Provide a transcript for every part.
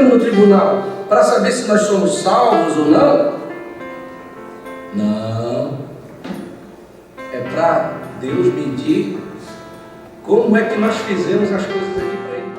entramos no tribunal para saber se nós somos salvos ou não? Não. É para Deus medir como é que nós fizemos as coisas aqui para Ele.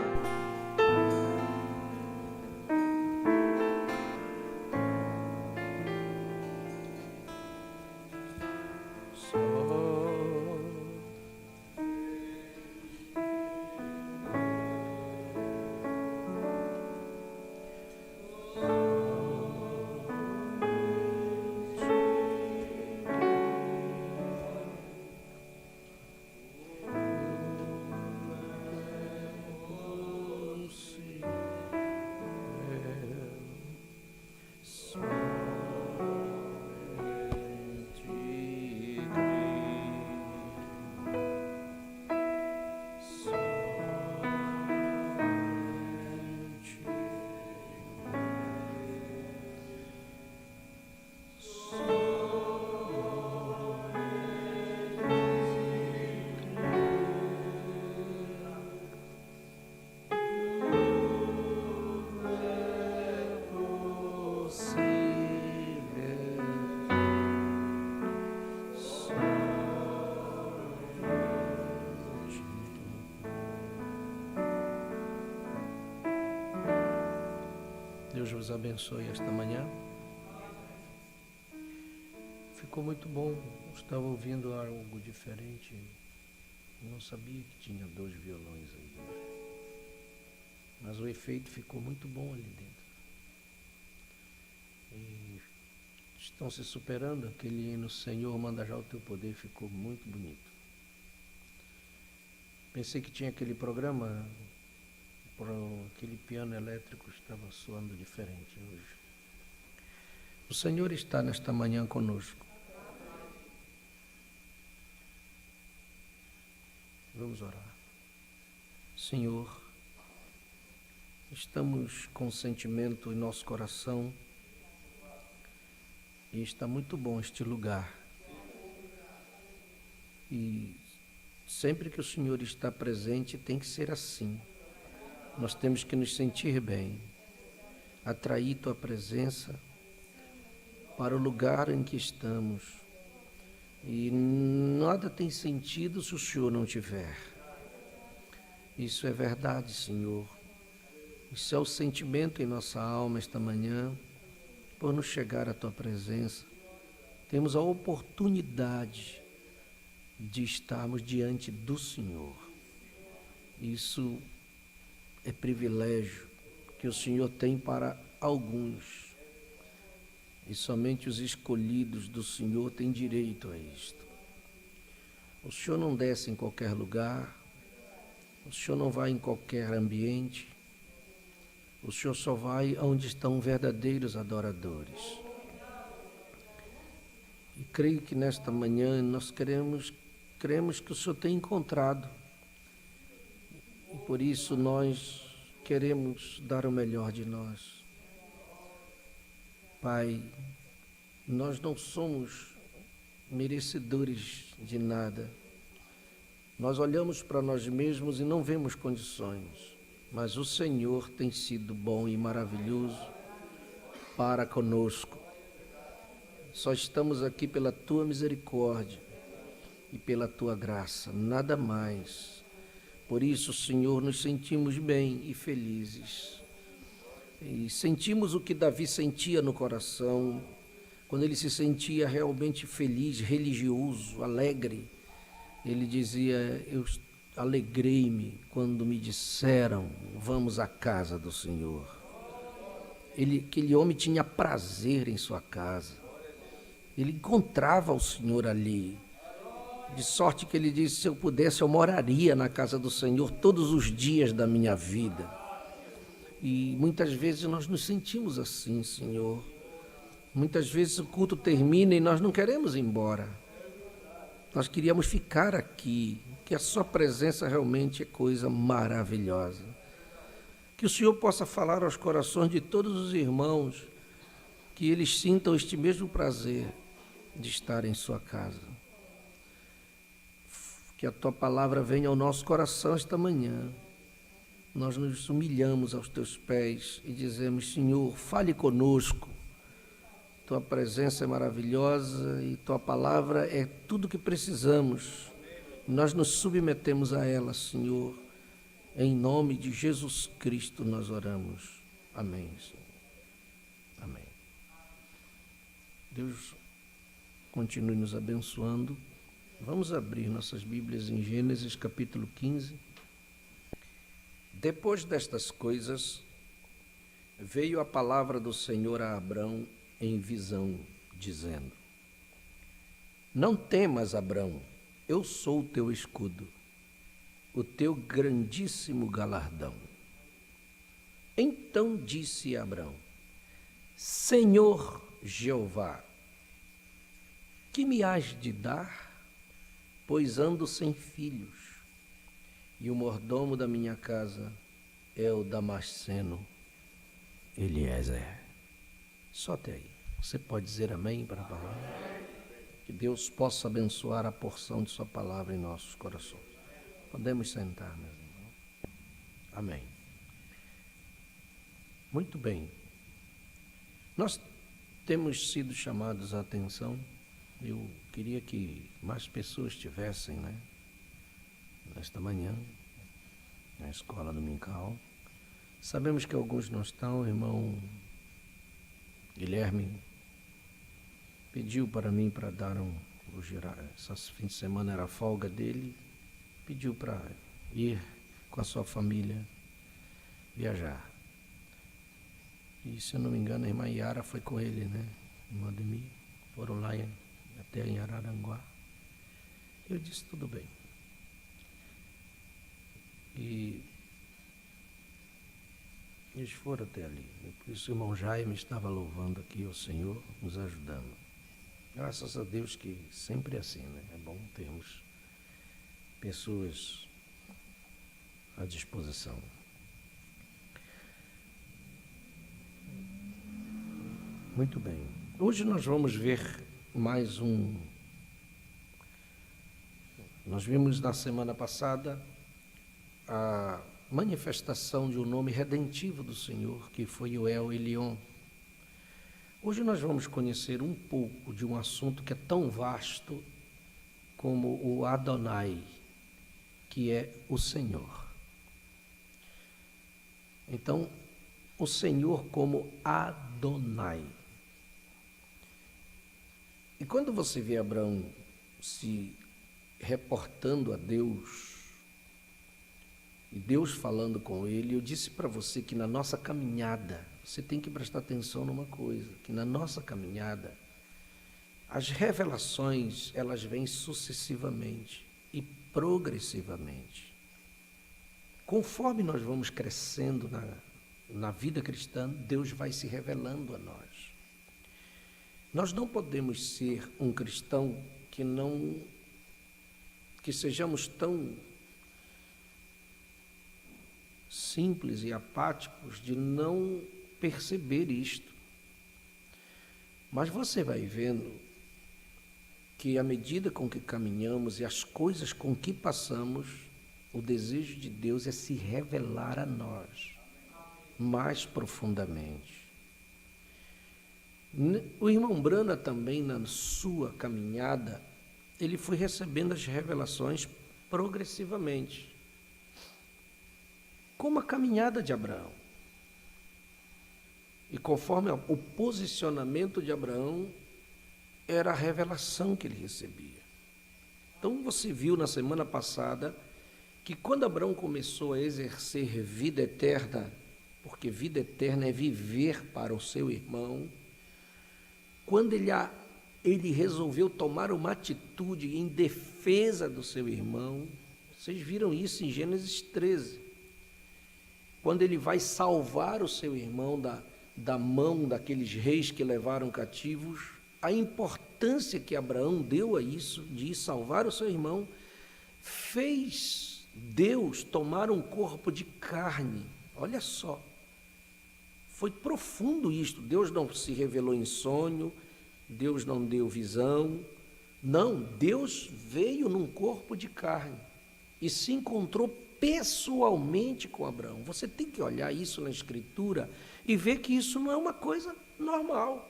Deus vos abençoe esta manhã. Ficou muito bom. Estava ouvindo algo diferente. Não sabia que tinha 2 violões aí. Mas o efeito ficou muito bom ali dentro. E estão se superando. Aquele hino Senhor, manda já o teu poder, ficou muito bonito. Pensei que tinha aquele programa, aquele piano elétrico estava soando diferente hoje. O Senhor está nesta manhã conosco. Vamos orar. Senhor, estamos com sentimento em nosso coração e está muito bom este lugar. E sempre que o Senhor está presente tem que ser assim. Nós temos que nos sentir bem, atrair Tua presença para o lugar em que estamos. E nada tem sentido se o Senhor não tiver. Isso é verdade, Senhor. Isso é o sentimento em nossa alma esta manhã, por nos chegar à Tua presença. Temos a oportunidade de estarmos diante do Senhor. Isso é privilégio que o Senhor tem para alguns. E somente os escolhidos do Senhor têm direito a isto. O Senhor não desce em qualquer lugar. O Senhor não vai em qualquer ambiente. O Senhor só vai onde estão verdadeiros adoradores. E creio que nesta manhã nós cremos que o Senhor tem encontrado. E por isso nós queremos dar o melhor de nós. Pai, nós não somos merecedores de nada. Nós olhamos para nós mesmos e não vemos condições. Mas o Senhor tem sido bom e maravilhoso para conosco. Só estamos aqui pela Tua misericórdia e pela Tua graça, nada mais. Por isso, Senhor, nos sentimos bem e felizes. E sentimos o que Davi sentia no coração, quando ele se sentia realmente feliz, religioso, alegre. Ele dizia, eu alegrei-me quando me disseram, vamos à casa do Senhor. Aquele homem tinha prazer em sua casa. Ele encontrava o Senhor ali. De sorte que ele disse, se eu pudesse, eu moraria na casa do Senhor todos os dias da minha vida. E muitas vezes nós nos sentimos assim, Senhor. Muitas vezes o culto termina e nós não queremos ir embora. Nós queríamos ficar aqui, que a sua presença realmente é coisa maravilhosa. Que o Senhor possa falar aos corações de todos os irmãos, que eles sintam este mesmo prazer de estar em sua casa. Que a Tua palavra venha ao nosso coração esta manhã nós nos humilhamos aos teus pés e dizemos: Senhor, fale conosco. Tua presença é maravilhosa e tua palavra é tudo que precisamos. Nós nos submetemos a ela, Senhor. Em nome de Jesus Cristo nós oramos. Amém, Senhor. Amém. Deus continue nos abençoando. Vamos abrir nossas Bíblias em Gênesis capítulo 15. Depois destas coisas, veio a palavra do Senhor a Abrão em visão, dizendo: Não temas, Abrão, eu sou o teu escudo, o teu grandíssimo galardão. Então disse Abrão: Senhor Jeová, que me hás de dar? Pois ando sem filhos, e o mordomo da minha casa é o Damasceno Eliezer. Só até aí. Você pode dizer amém para a palavra? Que Deus possa abençoar a porção de sua palavra em nossos corações. Podemos sentar, meus irmãos. Amém. Muito bem. Nós temos sido chamados a atenção. Eu queria que mais pessoas estivessem, nesta manhã, na escola dominical. Sabemos que alguns não estão. O irmão Guilherme pediu para mim para dar esse fim de semana era a folga dele, pediu para ir com a sua família viajar. E se eu não me engano, a irmã Yara foi com ele, irmã Ademir, foram lá até em Araranguá. Eu disse: tudo bem. E eles foram até ali. Por isso o irmão Jaime estava louvando aqui ao Senhor, nos ajudando. Graças a Deus que sempre é assim, É bom termos pessoas à disposição. Muito bem. Hoje nós vamos ver mais Nós vimos na semana passada a manifestação de um nome redentivo do Senhor, que foi o El Elyon. Hoje nós vamos conhecer um pouco de um assunto que é tão vasto como o Adonai, que é o Senhor. Então, o Senhor como Adonai. E quando você vê Abraão se reportando a Deus, e Deus falando com ele, eu disse para você que na nossa caminhada, você tem que prestar atenção numa coisa, que na nossa caminhada, as revelações, elas vêm sucessivamente e progressivamente. Conforme nós vamos crescendo na vida cristã, Deus vai se revelando a nós. Nós não podemos ser um cristão que sejamos tão simples e apáticos de não perceber isto. Mas você vai vendo que à medida com que caminhamos e as coisas com que passamos, o desejo de Deus é se revelar a nós mais profundamente. O irmão Brana também, na sua caminhada, ele foi recebendo as revelações progressivamente, como a caminhada de Abraão. E conforme o posicionamento de Abraão, era a revelação que ele recebia. Então você viu na semana passada que quando Abraão começou a exercer vida eterna, porque vida eterna é viver para o seu irmão, quando ele resolveu tomar uma atitude em defesa do seu irmão, vocês viram isso em Gênesis 13, quando ele vai salvar o seu irmão da mão daqueles reis que levaram cativos, a importância que Abraão deu a isso, de ir salvar o seu irmão, fez Deus tomar um corpo de carne. Olha só, foi profundo isto. Deus não se revelou em sonho, Deus não deu visão, não, Deus veio num corpo de carne e se encontrou pessoalmente com Abraão. Você tem que olhar isso na Escritura e ver que isso não é uma coisa normal.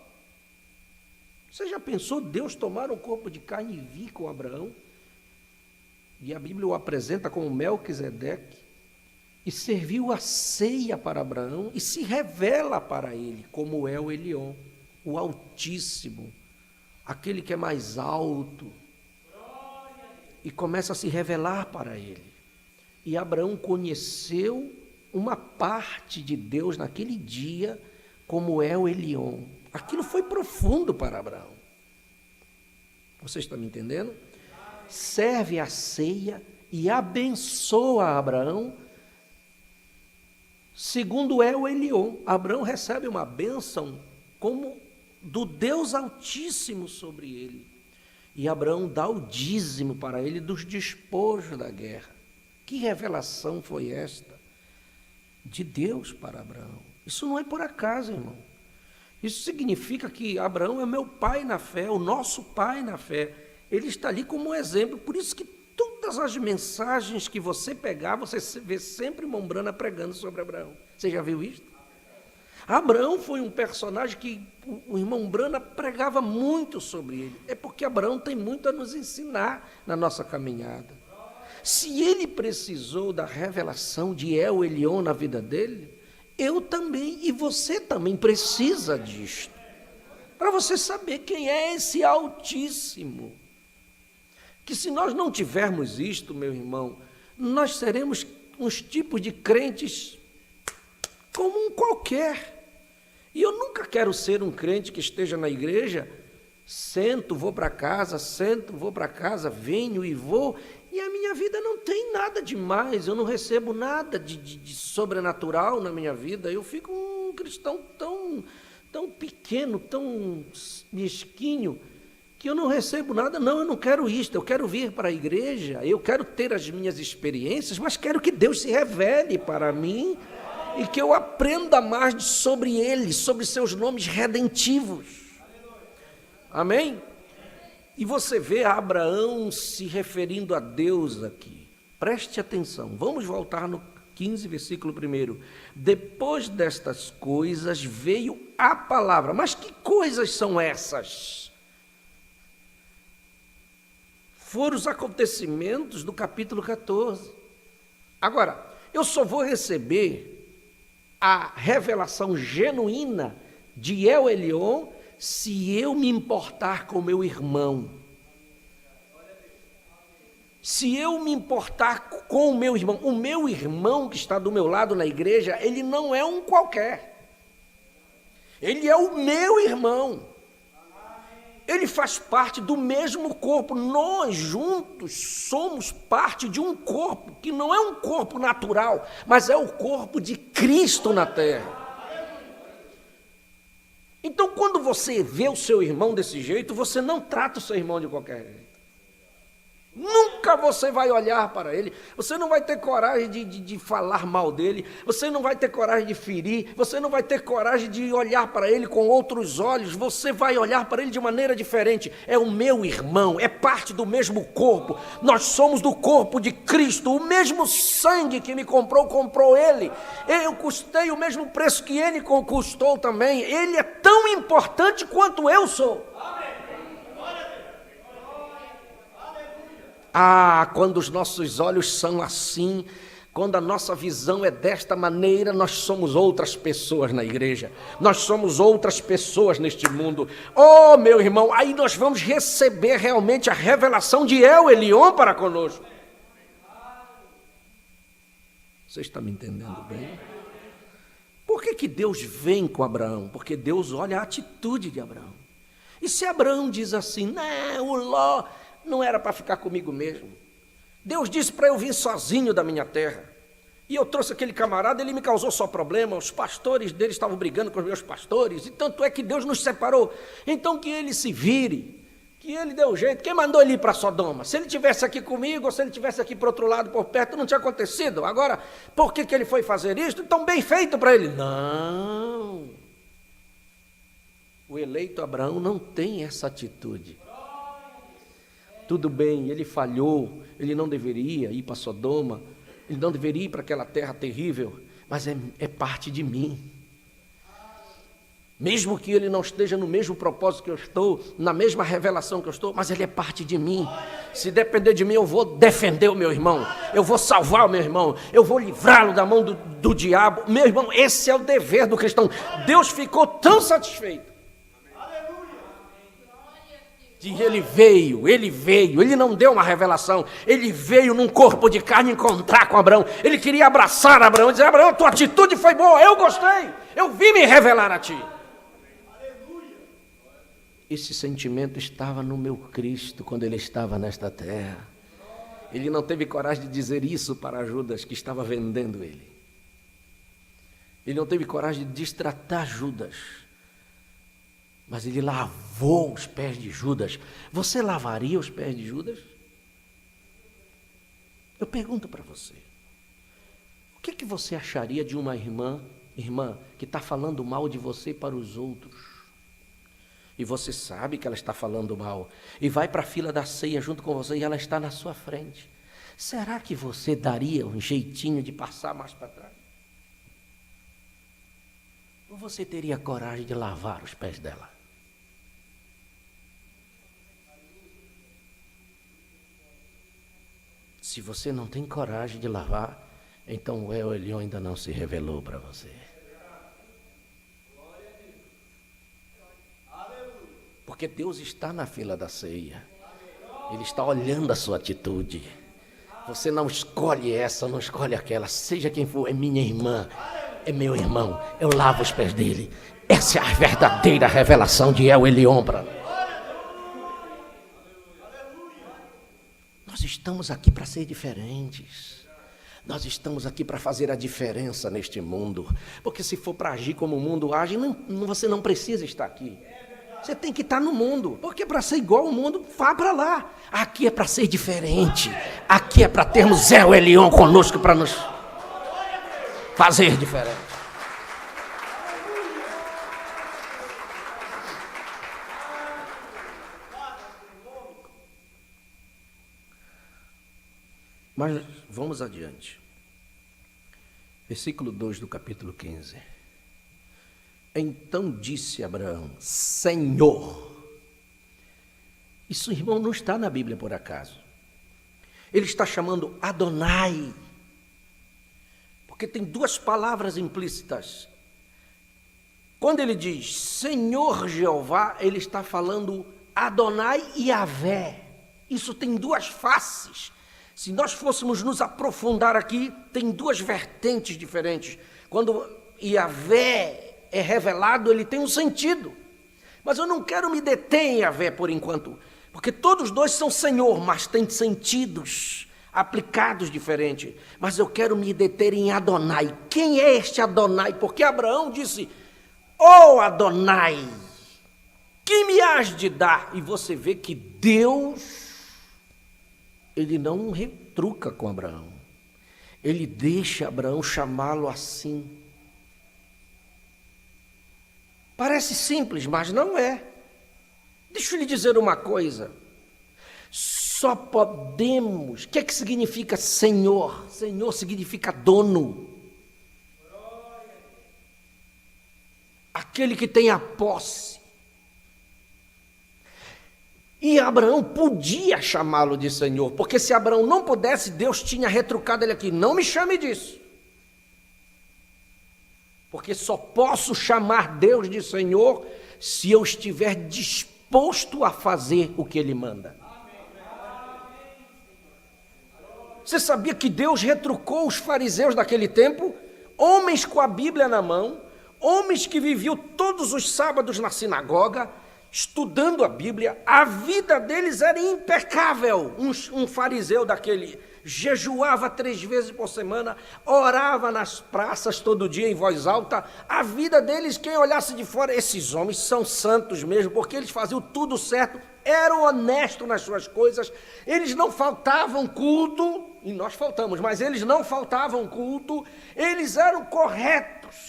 Você já pensou Deus tomar um corpo de carne e vir com Abraão? E a Bíblia o apresenta como Melquisedeque, e serviu a ceia para Abraão, e se revela para ele como El Elyon, o Altíssimo, aquele que é mais alto, e começa a se revelar para ele. E Abraão conheceu uma parte de Deus naquele dia como El Elyon. Aquilo foi profundo para Abraão. Você está me entendendo? Serve a ceia e abençoa Abraão, segundo El Elyon. Abraão recebe uma bênção como do Deus Altíssimo sobre ele. E Abraão dá o dízimo para ele dos despojos da guerra. Que revelação foi esta de Deus para Abraão? Isso não é por acaso, irmão. Isso significa que Abraão é meu pai na fé, o nosso pai na fé. Ele está ali como um exemplo. Por isso que todas as mensagens que você pegar, você vê sempre Mombrana pregando sobre Abraão. Você já viu isso? Abraão foi um personagem que o irmão Brana pregava muito sobre ele. É porque Abraão tem muito a nos ensinar na nossa caminhada. Se ele precisou da revelação de El Elyon na vida dele, eu também e você também precisa disto. Para você saber quem é esse Altíssimo. Que se nós não tivermos isto, meu irmão, nós seremos uns tipos de crentes como um qualquer. E eu nunca quero ser um crente que esteja na igreja, sento, vou para casa, venho e vou, e a minha vida não tem nada demais, eu não recebo nada de sobrenatural na minha vida, eu fico um cristão tão pequeno, tão mesquinho, que eu não recebo nada. Não, eu não quero isto, eu quero vir para a igreja, eu quero ter as minhas experiências, mas quero que Deus se revele para mim, e que eu aprenda mais sobre Ele, sobre seus nomes redentivos. Amém? E você vê Abraão se referindo a Deus aqui. Preste atenção, vamos voltar no 15, versículo 1. Depois destas coisas veio a palavra. Mas que coisas são essas? Foram os acontecimentos do capítulo 14. Agora, eu só vou receber a revelação genuína de El Elyon se eu me importar com meu irmão. Se eu me importar com o meu irmão que está do meu lado na igreja, ele não é um qualquer. Ele é o meu irmão. Ele faz parte do mesmo corpo. Nós juntos somos parte de um corpo, que não é um corpo natural, mas é o corpo de Cristo na terra. Então, quando você vê o seu irmão desse jeito, você não trata o seu irmão de qualquer jeito. Nunca você vai olhar para ele, você não vai ter coragem de falar mal dele, você não vai ter coragem de ferir, você não vai ter coragem de olhar para ele com outros olhos, você vai olhar para ele de maneira diferente. É o meu irmão, é parte do mesmo corpo, nós somos do corpo de Cristo, o mesmo sangue que me comprou ele, eu custei o mesmo preço que ele custou também, ele é tão importante quanto eu sou. Quando os nossos olhos são assim, quando a nossa visão é desta maneira, nós somos outras pessoas na igreja, nós somos outras pessoas neste mundo. Oh, meu irmão, aí nós vamos receber realmente a revelação de El Elyon para conosco. Você está me entendendo bem? Por que Deus vem com Abraão? Porque Deus olha a atitude de Abraão. E se Abraão diz assim, não, o Ló não era para ficar comigo mesmo. Deus disse para eu vir sozinho da minha terra. E eu trouxe aquele camarada, ele me causou só problema, os pastores dele estavam brigando com os meus pastores, e tanto é que Deus nos separou. Então que ele se vire, que ele dê o jeito. Quem mandou ele ir para Sodoma? Se ele tivesse aqui comigo, ou se ele tivesse aqui para outro lado, por perto, não tinha acontecido. Agora, por que ele foi fazer isso? Então bem feito para ele. Não. O eleito Abraão não tem essa atitude. Tudo bem, ele falhou, ele não deveria ir para Sodoma, ele não deveria ir para aquela terra terrível, mas é parte de mim. Mesmo que ele não esteja no mesmo propósito que eu estou, na mesma revelação que eu estou, mas ele é parte de mim. Se depender de mim, eu vou defender o meu irmão, eu vou salvar o meu irmão, eu vou livrá-lo da mão do diabo. Meu irmão, esse é o dever do cristão. Deus ficou tão satisfeito. E ele veio, ele não deu uma revelação, ele veio num corpo de carne encontrar com Abraão. Ele queria abraçar Abraão e dizer: Abraão, tua atitude foi boa, eu gostei, eu vim me revelar a ti. Esse sentimento estava no meu Cristo quando ele estava nesta terra. Ele não teve coragem de dizer isso para Judas, que estava vendendo ele. Ele não teve coragem de destratar Judas, mas ele lavou os pés de Judas. Você lavaria os pés de Judas? Eu pergunto para você, o que você acharia de uma irmã que está falando mal de você para os outros? E você sabe que ela está falando mal, e vai para a fila da ceia junto com você, e ela está na sua frente. Será que você daria um jeitinho de passar mais para trás? Ou você teria coragem de lavar os pés dela? Se você não tem coragem de lavar, então o El Elyon ainda não se revelou para você. Porque Deus está na fila da ceia. Ele está olhando a sua atitude. Você não escolhe essa, não escolhe aquela. Seja quem for, é minha irmã, é meu irmão. Eu lavo os pés dele. Essa é a verdadeira revelação de El Elyon para nós. Nós estamos aqui para ser diferentes. Nós estamos aqui para fazer a diferença neste mundo. Porque se for para agir como o mundo age, você não precisa estar aqui. Você tem que estar no mundo, porque para ser igual ao mundo, vá para lá. Aqui é para ser diferente. Aqui é para termos El Elyon conosco para nos fazer diferente. Mas vamos adiante. Versículo 2 do capítulo 15. Então disse Abraão: Senhor. Isso, irmão, não está na Bíblia por acaso. Ele está chamando Adonai, porque tem duas palavras implícitas. Quando ele diz Senhor Jeová, ele está falando Adonai e Yavé. Isso tem duas faces. Se nós fôssemos nos aprofundar aqui, tem duas vertentes diferentes. Quando Yavé é revelado, ele tem um sentido. Mas eu não quero me deter em Yavé por enquanto, porque todos dois são Senhor, mas têm sentidos aplicados diferentes. Mas eu quero me deter em Adonai. Quem é este Adonai? Porque Abraão disse: ó Adonai, que me has de dar? E você vê que Deus, ele não retruca com Abraão. Ele deixa Abraão chamá-lo assim. Parece simples, mas não é. Deixa eu lhe dizer uma coisa. Só podemos... O que é que significa Senhor? Senhor significa dono. Aquele que tem a posse. E Abraão podia chamá-lo de Senhor, porque se Abraão não pudesse, Deus tinha retrucado ele aqui: não me chame disso. Porque só posso chamar Deus de Senhor se eu estiver disposto a fazer o que Ele manda. Você sabia que Deus retrucou os fariseus daquele tempo? Homens com a Bíblia na mão, homens que viviam todos os sábados na sinagoga, estudando a Bíblia. A vida deles era impecável. Um fariseu daquele jejuava 3 vezes por semana, orava nas praças todo dia em voz alta. A vida deles, quem olhasse de fora, esses homens são santos mesmo, porque eles faziam tudo certo, eram honestos nas suas coisas, eles não faltavam culto, e nós faltamos, mas eles não faltavam culto, eles eram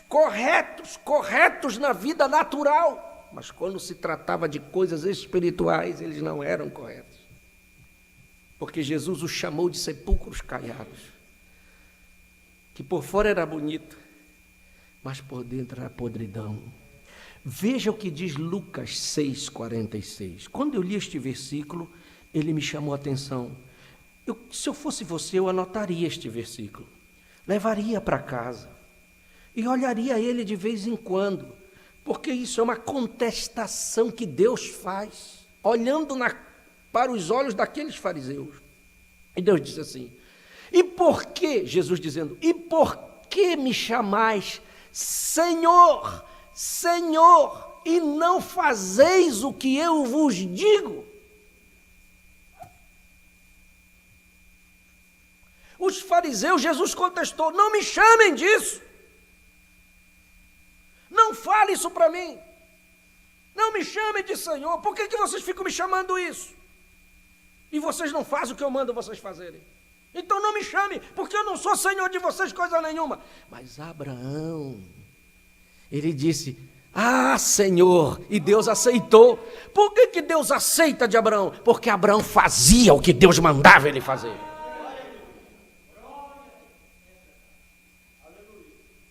corretos na vida natural, mas quando se tratava de coisas espirituais, eles não eram corretos. Porque Jesus os chamou de sepulcros caiados. que por fora era bonito, mas por dentro era podridão. Veja o que diz Lucas 6,46. Quando eu li este versículo, ele me chamou a atenção. Se eu fosse você, eu anotaria este versículo, levaria para casa e olharia ele de vez em quando, porque isso é uma contestação que Deus faz, olhando para os olhos daqueles fariseus. E Deus disse assim: e por que, Jesus dizendo, e por que me chamais Senhor, Senhor, e não fazeis o que eu vos digo? Os fariseus, Jesus contestou: não me chamem disso, não fale isso para mim, não me chamem de Senhor. Por que vocês ficam me chamando isso? E vocês não fazem o que eu mando vocês fazerem. Então não me chame, porque eu não sou Senhor de vocês coisa nenhuma. Mas Abraão, ele disse: ah, Senhor, e Deus aceitou. Por que Deus aceita de Abraão? Porque Abraão fazia o que Deus mandava ele fazer.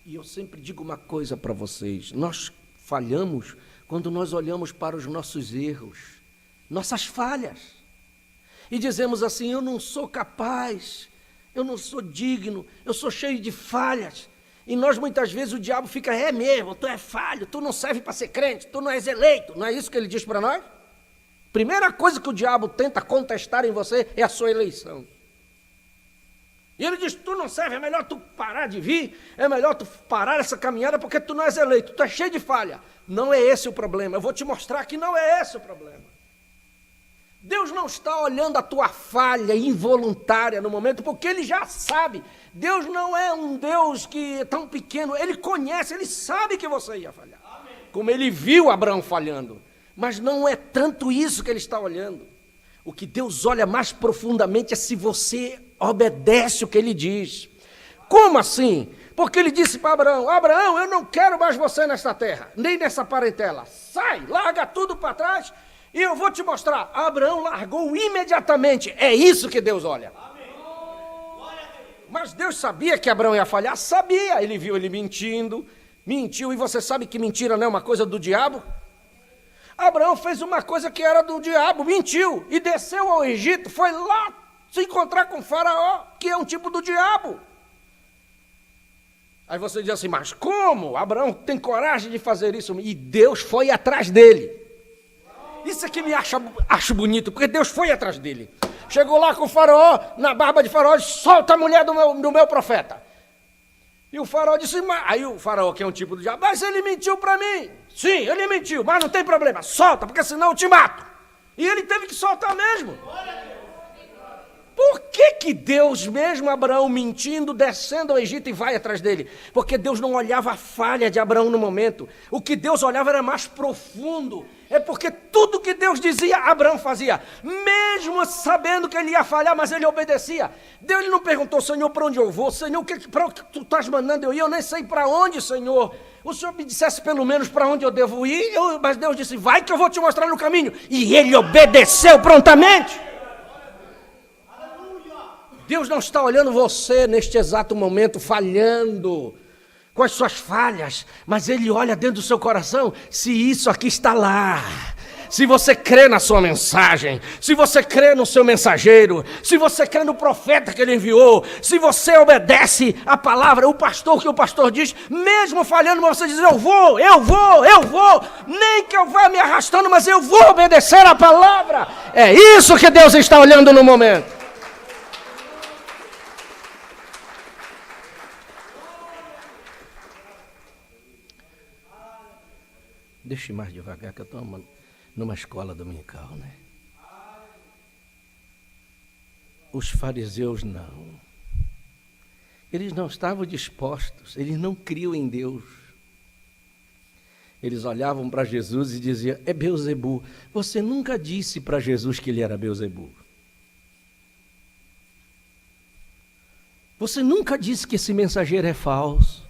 E eu sempre digo uma coisa para vocês: nós falhamos quando nós olhamos para os nossos erros, nossas falhas, e dizemos assim: eu não sou capaz, eu não sou digno, eu sou cheio de falhas. E nós muitas vezes o diabo fica: é mesmo, tu é falho, tu não serve para ser crente, tu não és eleito. Não é isso que ele diz para nós? Primeira coisa que o diabo tenta contestar em você é a sua eleição. E ele diz: tu não serve, é melhor tu parar de vir, é melhor tu parar essa caminhada, porque tu não és eleito, tu é cheio de falha. Não é esse o problema, eu vou te mostrar que não é esse o problema. Deus não está olhando a tua falha involuntária no momento, porque Ele já sabe. Deus não é um Deus que é tão pequeno, Ele conhece, Ele sabe que você ia falhar. Amém. Como Ele viu Abraão falhando, mas não é tanto isso que Ele está olhando. O que Deus olha mais profundamente é se você obedece o que Ele diz. Como assim? Porque Ele disse para Abraão: Abraão, eu não quero mais você nesta terra, nem nessa parentela. Sai, larga tudo para trás e eu vou te mostrar. Abraão largou imediatamente. É isso que Deus olha. Mas Deus sabia que Abraão ia falhar? Sabia. Ele viu ele mentindo, mentiu. E você sabe que mentira não é uma coisa do diabo? Abraão fez uma coisa que era do diabo, mentiu, e desceu ao Egito, foi lá se encontrar com Faraó, que é um tipo do diabo. Aí você diz assim: mas como? Abraão tem coragem de fazer isso? E Deus foi atrás dele. Isso aqui me acho bonito, porque Deus foi atrás dele. Chegou lá com o Faraó, na barba de Faraó, disse: solta a mulher do meu profeta. E o Faraó disse: aí o Faraó, que é um tipo do diabo: mas ele mentiu para mim. Sim, ele mentiu, mas não tem problema, solta, porque senão eu te mato. E ele teve que soltar mesmo. Por que Deus, mesmo Abraão mentindo, descendo ao Egito, e vai atrás dele? Porque Deus não olhava a falha de Abraão no momento. O que Deus olhava era mais profundo. É porque tudo que Deus dizia, Abraão fazia. Mesmo sabendo que ele ia falhar, mas ele obedecia. Deus não perguntou: Senhor, para onde eu vou? Senhor, para onde tu estás mandando eu ir? Eu nem sei para onde, Senhor. O Senhor me dissesse pelo menos para onde eu devo ir. Mas Deus disse: vai que eu vou te mostrar no caminho. E ele obedeceu prontamente. Deus não está olhando você neste exato momento falhando, com as suas falhas, mas Ele olha dentro do seu coração se isso aqui está lá. Se você crê na sua mensagem, se você crê no seu mensageiro, se você crê no profeta que Ele enviou, se você obedece a palavra, o que o pastor diz, mesmo falhando, você diz: eu vou, nem que eu vá me arrastando, mas eu vou obedecer a palavra. É isso que Deus está olhando no momento. Deixa eu ir mais devagar, que eu estou numa escola dominical, né? Os fariseus não. Eles não estavam dispostos, eles não criam em Deus. Eles olhavam para Jesus e diziam: é Beelzebu. Você nunca disse para Jesus que ele era Beelzebu. Você nunca disse que esse mensageiro é falso.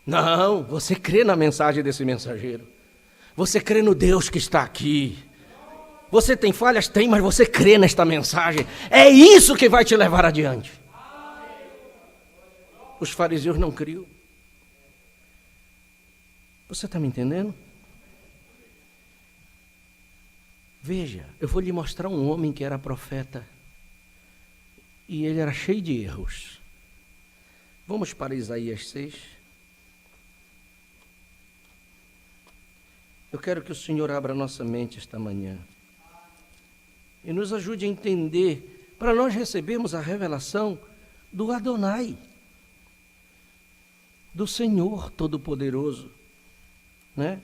Não, você crê na mensagem desse mensageiro. Você crê no Deus que está aqui. Você tem falhas? Tem, mas você crê nesta mensagem. É isso que vai te levar adiante. Os fariseus não criam. Você está me entendendo? Veja, eu vou lhe mostrar um homem que era profeta. E ele era cheio de erros. Vamos para Isaías 6. Eu quero que o Senhor abra nossa mente esta manhã e nos ajude a entender, para nós recebermos a revelação do Adonai, do Senhor Todo-Poderoso, né?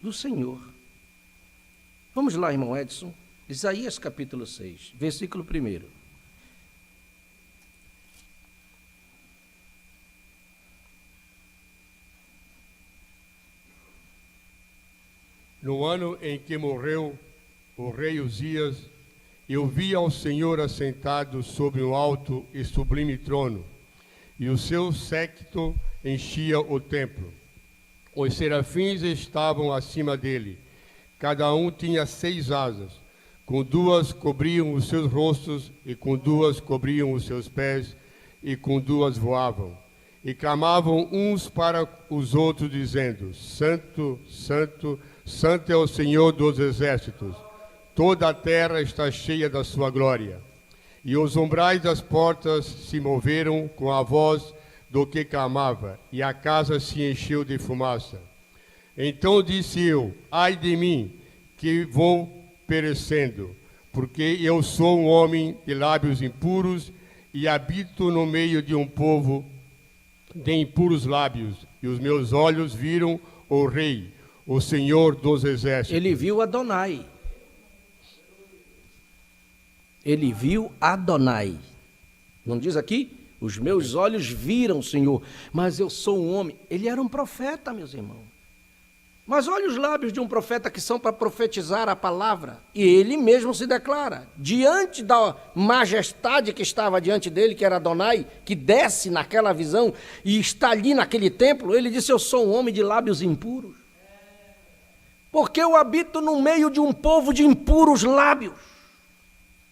Do Senhor. Vamos lá, irmão Edson. Isaías capítulo 6, versículo 1. No ano em que morreu o rei Uzias, eu vi ao Senhor assentado sobre um alto e sublime trono, e o seu séquito enchia o templo. Os serafins estavam acima dele, cada um tinha 6 asas, com 2 cobriam os seus rostos, e com 2 cobriam os seus pés, e com 2 voavam. E clamavam uns para os outros, dizendo: Santo, Santo, Santo é o Senhor dos exércitos, toda a terra está cheia da sua glória. E os umbrais das portas se moveram com a voz do que clamava, e a casa se encheu de fumaça. Então disse eu: ai de mim, que vou perecendo, porque eu sou um homem de lábios impuros, e habito no meio de um povo de impuros lábios, e os meus olhos viram o Rei, o Senhor dos exércitos. Ele viu Adonai. Ele viu Adonai. Não diz aqui? Os meus olhos viram o Senhor, mas eu sou um homem. Ele era um profeta, meus irmãos. Mas olha os lábios de um profeta que são para profetizar a palavra. E ele mesmo se declara, diante da majestade que estava diante dele, que era Adonai, que desce naquela visão e está ali naquele templo, ele disse: eu sou um homem de lábios impuros. Porque eu habito no meio de um povo de impuros lábios.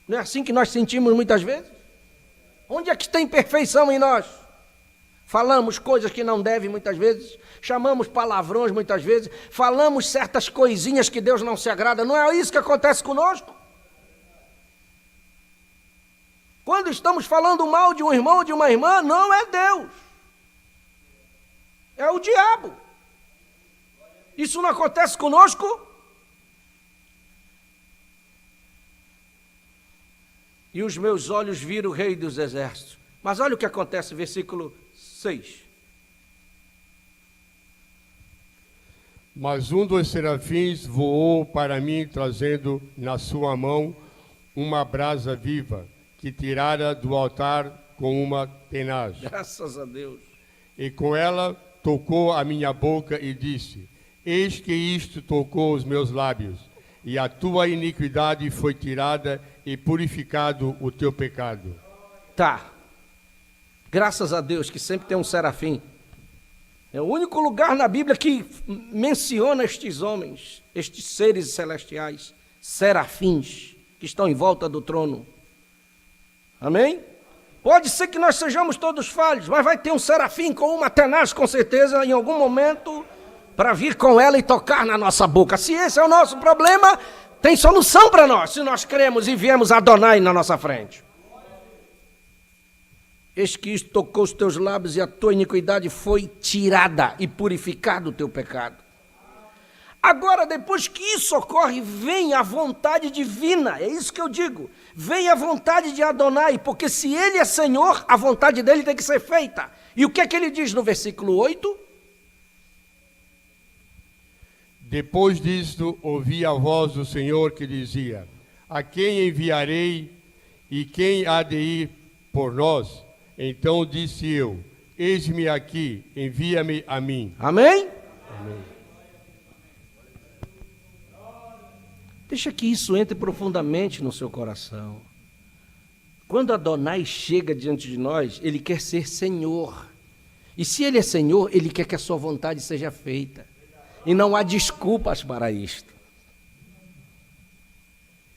Não é assim que nós sentimos muitas vezes? Onde é que tem perfeição em nós? Falamos coisas que não devem muitas vezes, chamamos palavrões muitas vezes, falamos certas coisinhas que Deus não se agrada. Não é isso que acontece conosco? Quando estamos falando mal de um irmão ou de uma irmã, não é Deus. É o diabo. Isso não acontece conosco? E os meus olhos viram o Rei dos Exércitos. Mas olha o que acontece, versículo 6. Mas um dos serafins voou para mim, trazendo na sua mão uma brasa viva, que tirara do altar com uma tenaz. Graças a Deus. E com ela tocou a minha boca e disse: eis que isto tocou os meus lábios, e a tua iniquidade foi tirada e purificado o teu pecado. Tá. Graças a Deus que sempre tem um serafim. É o único lugar na Bíblia que menciona estes homens, estes seres celestiais, serafins, que estão em volta do trono. Amém? Pode ser que nós sejamos todos falhos, mas vai ter um serafim com uma tenaz, com certeza, em algum momento, para vir com ela e tocar na nossa boca. Se esse é o nosso problema, tem solução para nós, se nós cremos e viemos Adonai na nossa frente. Eis que isto tocou os teus lábios e a tua iniquidade foi tirada e purificado o teu pecado. Agora, depois que isso ocorre, vem a vontade divina, é isso que eu digo. Vem a vontade de Adonai, porque se ele é Senhor, a vontade dele tem que ser feita. E o que é que ele diz no versículo 8? Depois disto, ouvi a voz do Senhor que dizia: a quem enviarei e quem há de ir por nós? Então disse eu: eis-me aqui, envia-me a mim. Amém? Amém. Deixa que isso entre profundamente no seu coração. Quando Adonai chega diante de nós, ele quer ser Senhor. E se ele é Senhor, ele quer que a sua vontade seja feita. E não há desculpas para isto.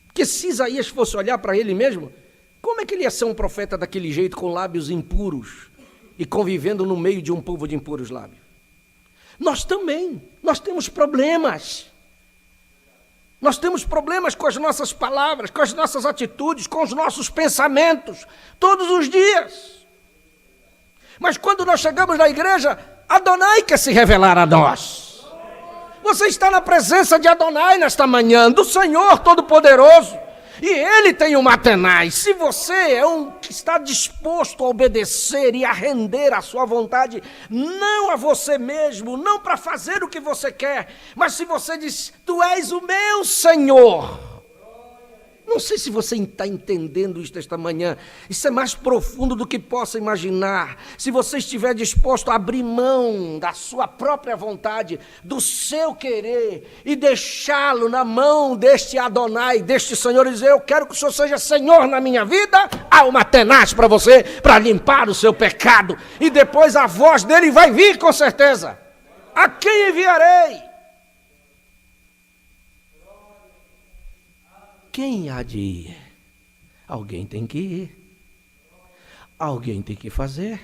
Porque se Isaías fosse olhar para ele mesmo, como é que ele ia ser um profeta daquele jeito, com lábios impuros? e convivendo no meio de um povo de impuros lábios. Nós também, nós temos problemas. Nós temos problemas com as nossas palavras, com as nossas atitudes, com os nossos pensamentos, todos os dias. Mas quando nós chegamos na igreja, Adonai quer se revelar a nós. Você está na presença de Adonai nesta manhã, do Senhor Todo-Poderoso. E Ele tem uma tenaz. Se você é um que está disposto a obedecer e a render a sua vontade, não a você mesmo, não para fazer o que você quer, mas se você diz, tu és o meu Senhor. Não sei se você está entendendo isso esta manhã. Isso é mais profundo do que possa imaginar. Se você estiver disposto a abrir mão da sua própria vontade, do seu querer, e deixá-lo na mão deste Adonai, deste Senhor, e dizer, eu quero que o Senhor seja Senhor na minha vida, há uma tenaz para você, para limpar o seu pecado, e depois a voz dele vai vir com certeza. A quem enviarei? Quem há de ir? Alguém tem que ir. Alguém tem que fazer.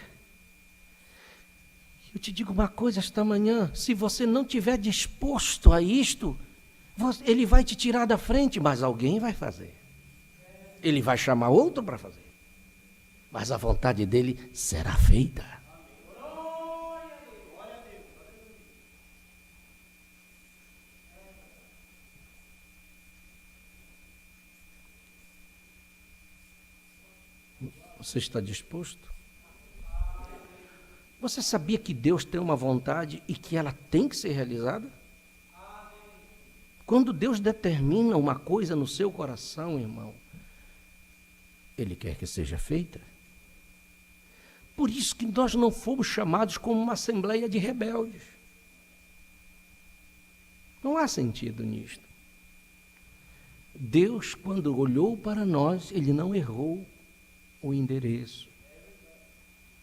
Eu te digo uma coisa esta manhã, se você não estiver disposto a isto, ele vai te tirar da frente, mas alguém vai fazer. Ele vai chamar outro para fazer. Mas a vontade dele será feita. Você está disposto? Você sabia que Deus tem uma vontade e que ela tem que ser realizada? Quando Deus determina uma coisa no seu coração, irmão, Ele quer que seja feita. Por isso que nós não fomos chamados como uma assembleia de rebeldes. Não há sentido nisto. Deus, quando olhou para nós, Ele não errou o endereço.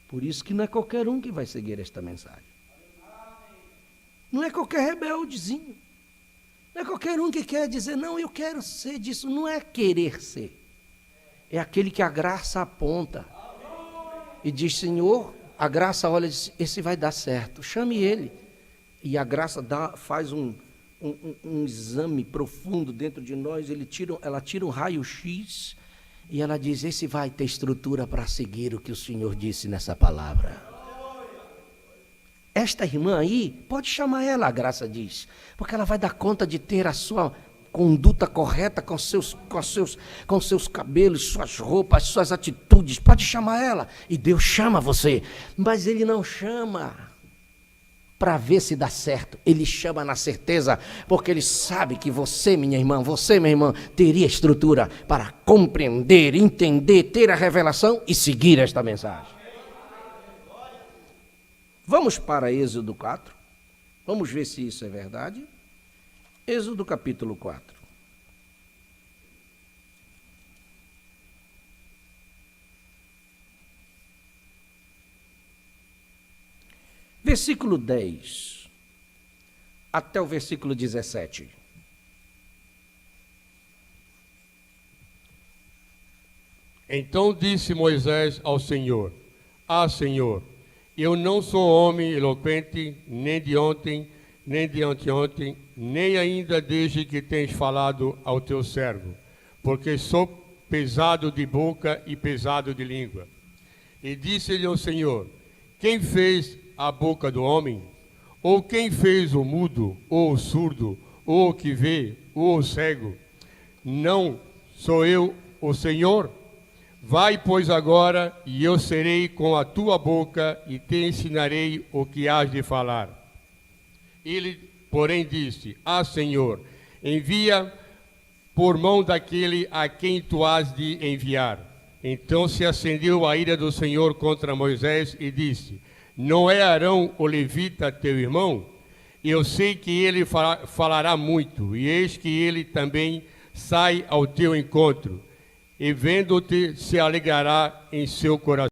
Por isso que não é qualquer um que vai seguir esta mensagem. Não é qualquer rebeldezinho. Não é qualquer um que quer dizer, não, eu quero ser disso. Não é querer ser. É aquele que a graça aponta. E diz, Senhor, a graça olha e diz, esse vai dar certo. Chame ele. E a graça faz um exame profundo dentro de nós. Ela tira um raio-x e ela diz, esse vai ter estrutura para seguir o que o Senhor disse nessa palavra. Esta irmã aí, pode chamar ela, a graça diz, porque ela vai dar conta de ter a sua conduta correta com seus cabelos, suas roupas, suas atitudes. Pode chamar ela. E Deus chama você. Mas Ele não chama para ver se dá certo. Ele chama na certeza, porque Ele sabe que você, minha irmã, você, minha irmã, teria estrutura para compreender, entender, ter a revelação e seguir esta mensagem. Vamos para Êxodo 4. Vamos ver se isso é verdade. Êxodo capítulo 4. Versículo 10 até o versículo 17. Então disse Moisés ao Senhor, Senhor, eu não sou homem eloquente, nem de ontem, nem de anteontem, nem ainda desde que tens falado ao teu servo, porque sou pesado de boca e pesado de língua. E disse-lhe o Senhor, quem fez a boca do homem? Ou quem fez o mudo, ou o surdo, ou o que vê, ou o cego? Não sou eu o Senhor? Vai, pois, agora, e eu serei com a tua boca, e te ensinarei o que has de falar. Ele, porém, disse, Senhor, envia por mão daquele a quem tu has de enviar. Então se acendeu a ira do Senhor contra Moisés e disse, não é Arão o levita teu irmão? Eu sei que ele falará muito, e eis que ele também sai ao teu encontro, e vendo-te se alegrará em seu coração.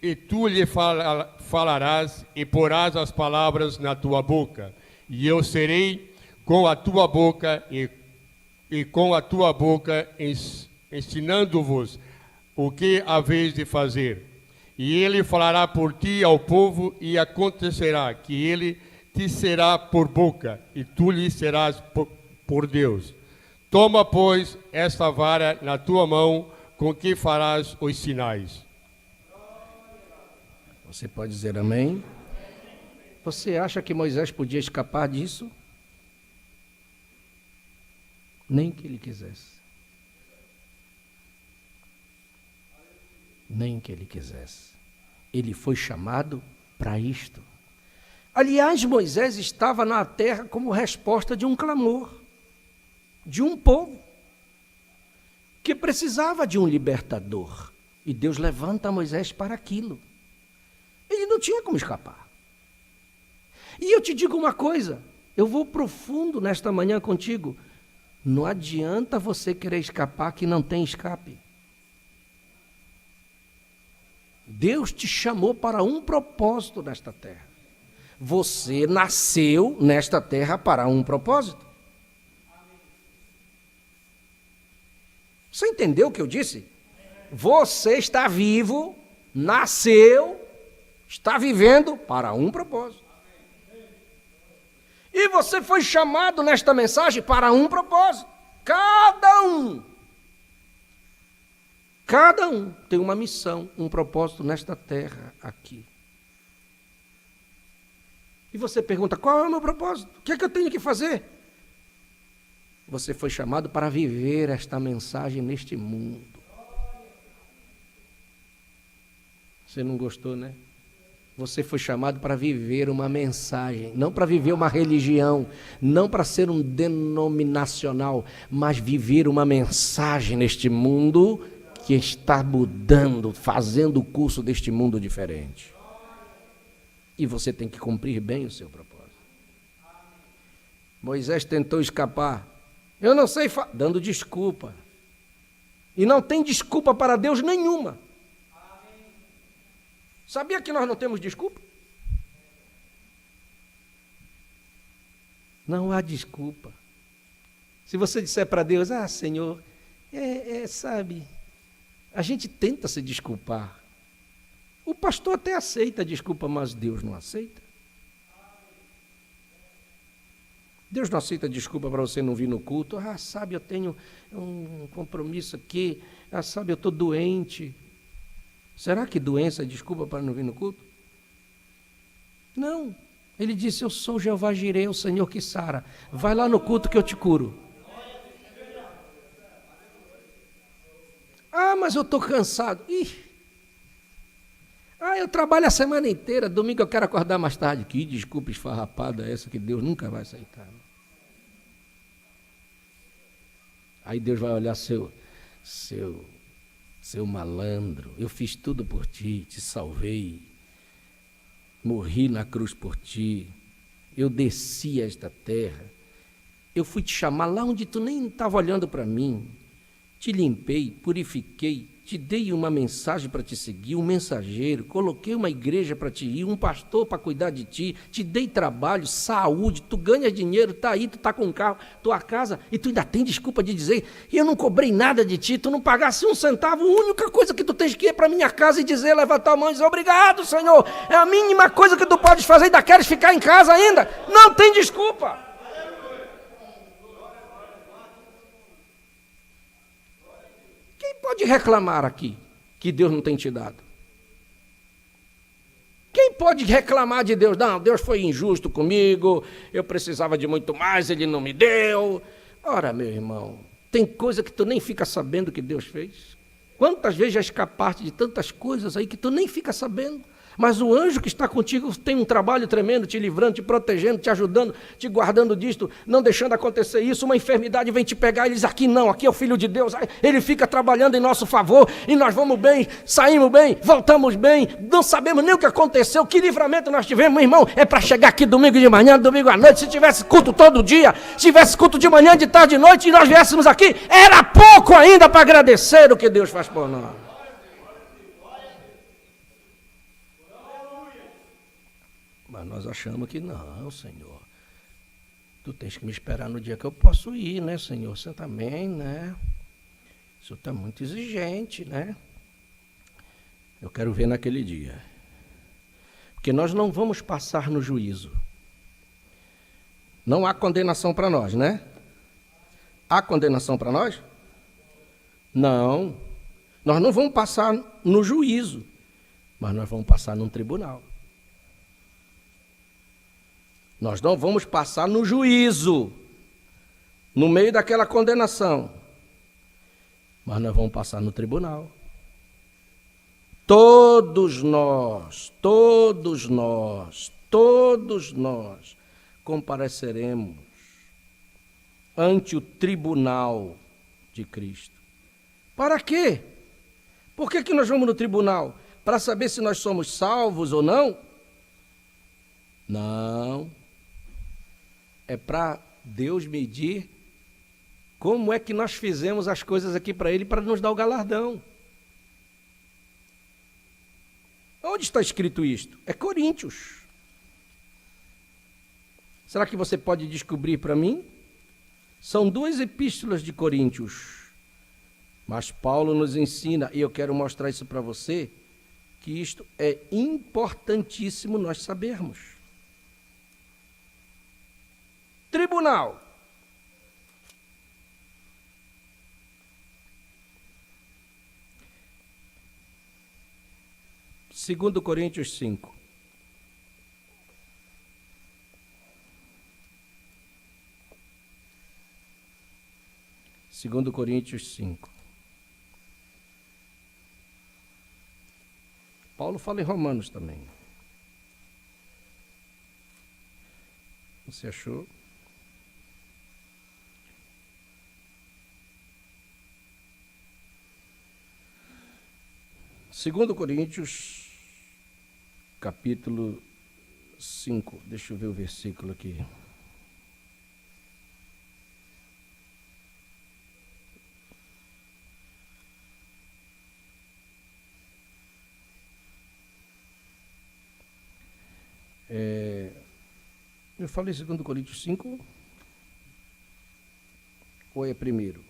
E tu lhe falarás e porás as palavras na tua boca, e eu serei com a tua boca e com a tua boca ensinando-vos o que haveis de fazer. E ele falará por ti ao povo, e acontecerá que ele te será por boca, e tu lhe serás por Deus. Toma, pois, esta vara na tua mão, com que farás os sinais. Você pode dizer amém? Você acha que Moisés podia escapar disso? Nem que ele quisesse. Nem que ele quisesse. Ele foi chamado para isto. Aliás, Moisés estava na terra como resposta de um clamor, de um povo que precisava de um libertador. E Deus levanta Moisés para aquilo. Ele não tinha como escapar. E eu te digo uma coisa, eu vou profundo nesta manhã contigo. Não adianta você querer escapar que não tem escape. Deus te chamou para um propósito nesta terra. Você nasceu nesta terra para um propósito. Você entendeu o que eu disse? Você está vivo, nasceu, está vivendo para um propósito. E você foi chamado nesta mensagem para um propósito. Cada um tem uma missão, um propósito nesta terra aqui. E você pergunta, qual é o meu propósito? O que é que eu tenho que fazer? Você foi chamado para viver esta mensagem neste mundo. Você não gostou, né? Você foi chamado para viver uma mensagem, não para viver uma religião, não para ser um denominacional, mas viver uma mensagem neste mundo que está mudando, fazendo o curso deste mundo diferente. E você tem que cumprir bem o seu propósito. Moisés tentou escapar. Eu não sei, dando desculpa. E não tem desculpa para Deus nenhuma. Sabia que nós não temos desculpa? Não há desculpa. Se você disser para Deus, Senhor, sabe, a gente tenta se desculpar. O pastor até aceita a desculpa, mas Deus não aceita. Deus não aceita desculpa para você não vir no culto. Sabe, eu tenho um compromisso aqui. Sabe, eu estou doente. Será que doença é desculpa para não vir no culto? Não. Ele disse, eu sou Jeová Jireh, o Senhor que sara. Vai lá no culto que eu te curo. Mas eu estou cansado. Eu trabalho a semana inteira, domingo eu quero acordar mais tarde. Que desculpa esfarrapada essa que Deus nunca vai aceitar. Aí Deus vai olhar seu malandro, eu fiz tudo por ti, te salvei, morri na cruz por ti, eu desci a esta terra, eu fui te chamar lá onde tu nem estava olhando para mim, te limpei, purifiquei, te dei uma mensagem para te seguir, um mensageiro, coloquei uma igreja para te ir, um pastor para cuidar de ti, te dei trabalho, saúde, tu ganhas dinheiro, tá aí, tu tá com um carro, tua casa, e tu ainda tem desculpa de dizer, eu não cobrei nada de ti, tu não pagasse um centavo, a única coisa que tu tens que ir para minha casa e dizer, levantar a mão e dizer, obrigado, Senhor, é a mínima coisa que tu podes fazer e ainda queres ficar em casa ainda, não tem desculpa. Pode reclamar aqui que Deus não tem te dado? Quem pode reclamar de Deus? Não, Deus foi injusto comigo, eu precisava de muito mais, Ele não me deu. Ora, meu irmão, tem coisa que tu nem fica sabendo que Deus fez. Quantas vezes já escapaste de tantas coisas aí que tu nem fica sabendo? Mas o anjo que está contigo tem um trabalho tremendo, te livrando, te protegendo, te ajudando, te guardando disto, não deixando acontecer isso. Uma enfermidade vem te pegar e diz, aqui não, aqui é o Filho de Deus. Ele fica trabalhando em nosso favor e nós vamos bem, saímos bem, voltamos bem, não sabemos nem o que aconteceu, que livramento nós tivemos, meu irmão. É para chegar aqui domingo de manhã, domingo à noite, se tivesse culto todo dia, se tivesse culto de manhã, de tarde, de noite e nós viéssemos aqui, era pouco ainda para agradecer o que Deus faz por nós. Mas nós achamos que não, Senhor. Tu Tu tens que me esperar no dia que eu posso ir, né, Senhor? Você também, né? O Senhor está muito exigente, né? Eu quero ver naquele dia. Porque nós não vamos passar no juízo. Não há condenação para nós, né? Há condenação para nós? Não. Nós não vamos passar no juízo, mas nós vamos passar num tribunal. Nós não vamos passar no juízo, no meio daquela condenação, mas nós vamos passar no tribunal. Todos nós compareceremos ante o tribunal de Cristo. Para quê? Por que nós vamos no tribunal? Para saber se nós somos salvos ou não? Não. É para Deus medir como é que nós fizemos as coisas aqui para Ele, para nos dar o galardão. Onde está escrito isto? É Coríntios. Será que você pode descobrir para mim? São 2 epístolas de Coríntios. Mas Paulo nos ensina, e eu quero mostrar isso para você, que isto é importantíssimo nós sabermos. Tribunal. Segundo Coríntios 5. Segundo Coríntios 5. Paulo fala em Romanos também. Você achou? Segundo Coríntios, capítulo 5. Deixa eu ver o versículo aqui. Eu falei 2 Coríntios 5? Ou é primeiro?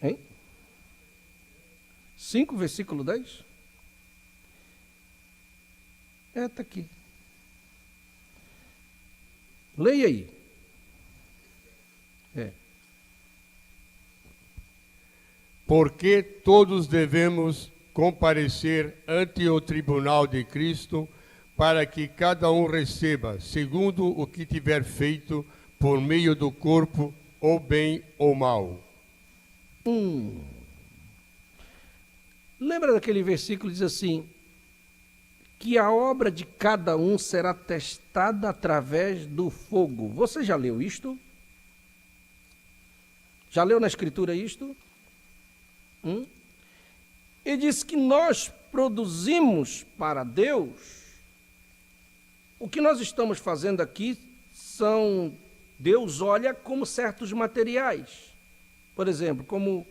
Hein? 5, versículo 10? Está aqui. Leia aí. Porque todos devemos comparecer ante o tribunal de Cristo, para que cada um receba, segundo o que tiver feito, por meio do corpo, ou bem ou mal. Lembra daquele versículo que diz assim, que a obra de cada um será testada através do fogo. Você já leu isto? Já leu na Escritura isto? Ele diz que nós produzimos para Deus, o que nós estamos fazendo aqui são, Deus olha como certos materiais, por exemplo, como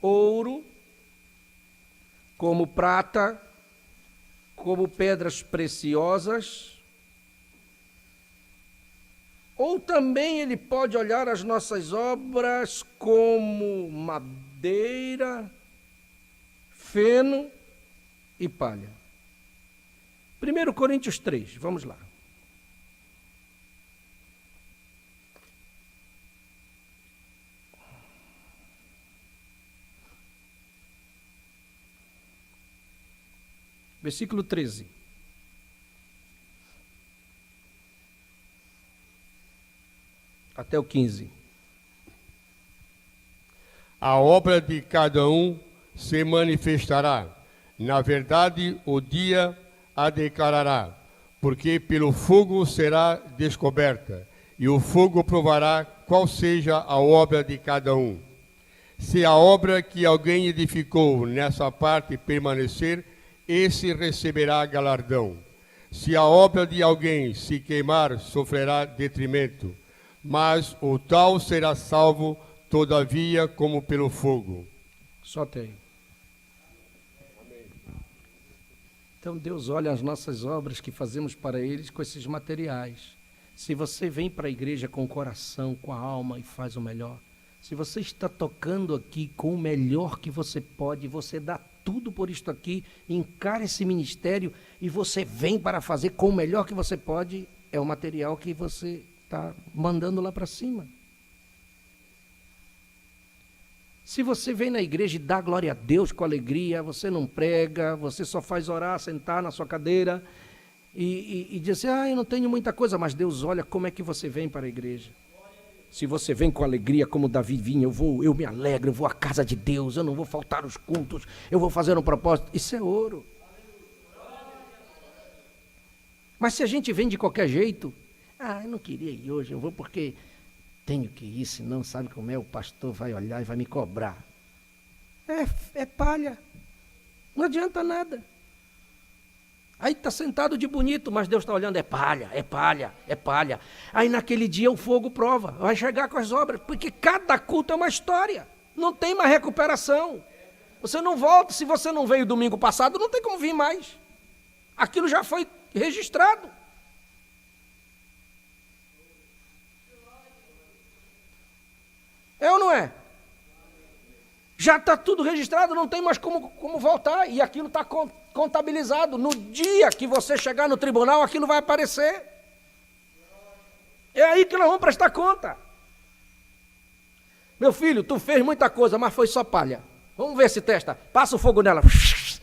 ouro, como prata, como pedras preciosas, ou também Ele pode olhar as nossas obras como madeira, feno e palha. 1 Coríntios 3, vamos lá. Versículo 13. Até o 15. A obra de cada um se manifestará. Na verdade, o dia a declarará, porque pelo fogo será descoberta, e o fogo provará qual seja a obra de cada um. Se a obra que alguém edificou nessa parte permanecer, esse receberá galardão. Se a obra de alguém se queimar, sofrerá detrimento, mas o tal será salvo, todavia, como pelo fogo. Só tem. Então Deus olha as nossas obras que fazemos para eles com esses materiais. Se você vem para a igreja com o coração, com a alma e faz o melhor, se você está tocando aqui com o melhor que você pode, você dá tudo por isto aqui, encara esse ministério e você vem para fazer com o melhor que você pode, é o material que você está mandando lá para cima. Se você vem na igreja e dá glória a Deus com alegria, você não prega, você só faz orar, sentar na sua cadeira e dizer assim, eu não tenho muita coisa, mas Deus olha como é que você vem para a igreja. Se você vem com alegria como Davi vinha, eu me alegro, eu vou à casa de Deus, eu não vou faltar os cultos, eu vou fazer um propósito, isso é ouro. Mas se a gente vem de qualquer jeito, eu não queria ir hoje, eu vou porque tenho que ir, senão sabe como é, o pastor vai olhar e vai me cobrar. É palha, não adianta nada. Aí está sentado de bonito, mas Deus está olhando, é palha, é palha, é palha. Aí naquele dia o fogo prova, vai chegar com as obras, porque cada culto é uma história, não tem mais recuperação. Você não volta, se você não veio domingo passado, não tem como vir mais. Aquilo já foi registrado. É ou não é? Já está tudo registrado, não tem mais como voltar. E aquilo está contabilizado. No dia que você chegar no tribunal, aquilo vai aparecer. É aí que nós vamos prestar conta. Meu filho, tu fez muita coisa, mas foi só palha. Vamos ver se testa. Passa o fogo nela.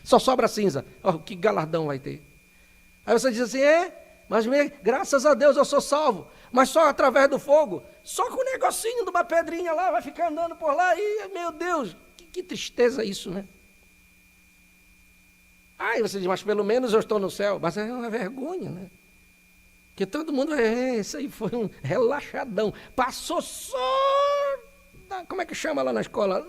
Só sobra cinza. Oh, que galardão vai ter. Aí você diz assim, mas graças a Deus eu sou salvo. Mas só através do fogo. Só com o negocinho de uma pedrinha lá, vai ficar andando por lá e, meu Deus, que tristeza isso, né? Aí você diz, mas pelo menos eu estou no céu. Mas é uma vergonha, né? Porque todo mundo, isso aí foi um relaxadão. Passou só, como é que chama lá na escola?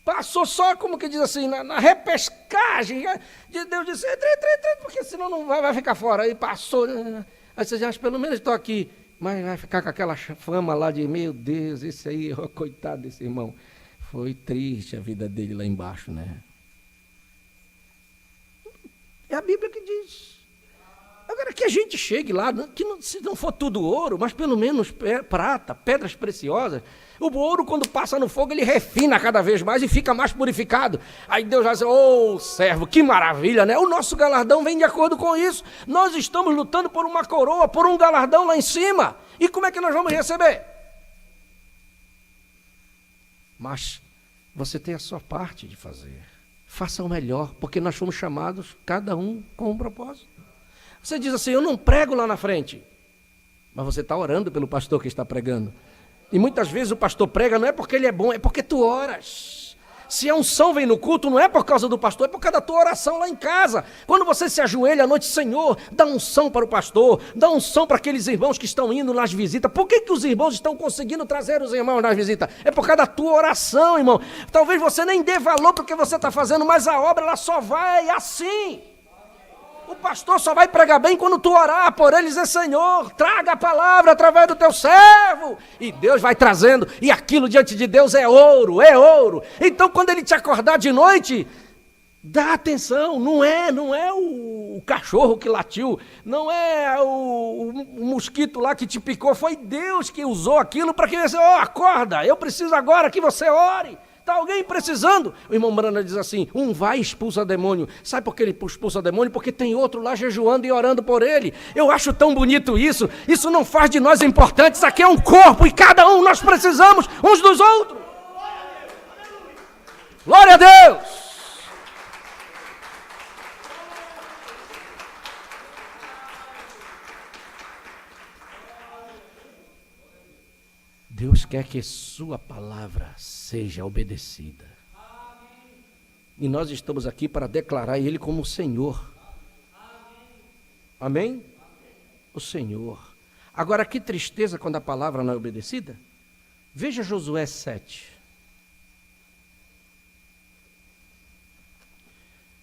Passou só, como que diz assim, na repescagem. De Deus disse, porque senão não vai ficar fora. Aí passou, aí você diz, mas pelo menos estou aqui. Mas vai ficar com aquela fama lá de, meu Deus, esse aí, coitado desse irmão. Foi triste a vida dele lá embaixo, né? É a Bíblia que diz. Agora que a gente chegue lá, que não, se não for tudo ouro, mas pelo menos prata, pedras preciosas. O ouro, quando passa no fogo, ele refina cada vez mais e fica mais purificado. Aí Deus vai dizer, servo, que maravilha, né? O nosso galardão vem de acordo com isso. Nós estamos lutando por uma coroa, por um galardão lá em cima. E como é que nós vamos receber? Mas você tem a sua parte de fazer. Faça o melhor, porque nós fomos chamados, cada um com um propósito. Você diz assim, eu não prego lá na frente. Mas você está orando pelo pastor que está pregando. E muitas vezes o pastor prega não é porque ele é bom, é porque tu oras. Se a unção vem no culto, não é por causa do pastor, é por causa da tua oração lá em casa. Quando você se ajoelha à noite, Senhor, dá unção para o pastor, dá unção para aqueles irmãos que estão indo nas visitas. Por que os irmãos estão conseguindo trazer os irmãos nas visitas? É por causa da tua oração, irmão. Talvez você nem dê valor para o que você está fazendo, mas a obra ela só vai assim. O pastor só vai pregar bem quando tu orar por ele e dizer, Senhor, traga a palavra através do teu servo. E Deus vai trazendo, e aquilo diante de Deus é ouro, é ouro. Então quando ele te acordar de noite, dá atenção, não é o cachorro que latiu, não é o mosquito lá que te picou, foi Deus que usou aquilo para que você, acorda, eu preciso agora que você ore. Está alguém precisando? O irmão Brana diz assim, vai e expulsa demônio. Sabe por que ele expulsa demônio? Porque tem outro lá jejuando e orando por ele. Eu acho tão bonito isso. Isso não faz de nós importantes. Isso aqui é um corpo e cada um nós precisamos uns dos outros. Glória a Deus! Deus quer que sua palavra seja obedecida. E nós estamos aqui para declarar Ele como o Senhor. Amém? O Senhor. Agora, que tristeza quando a palavra não é obedecida. Veja Josué 7.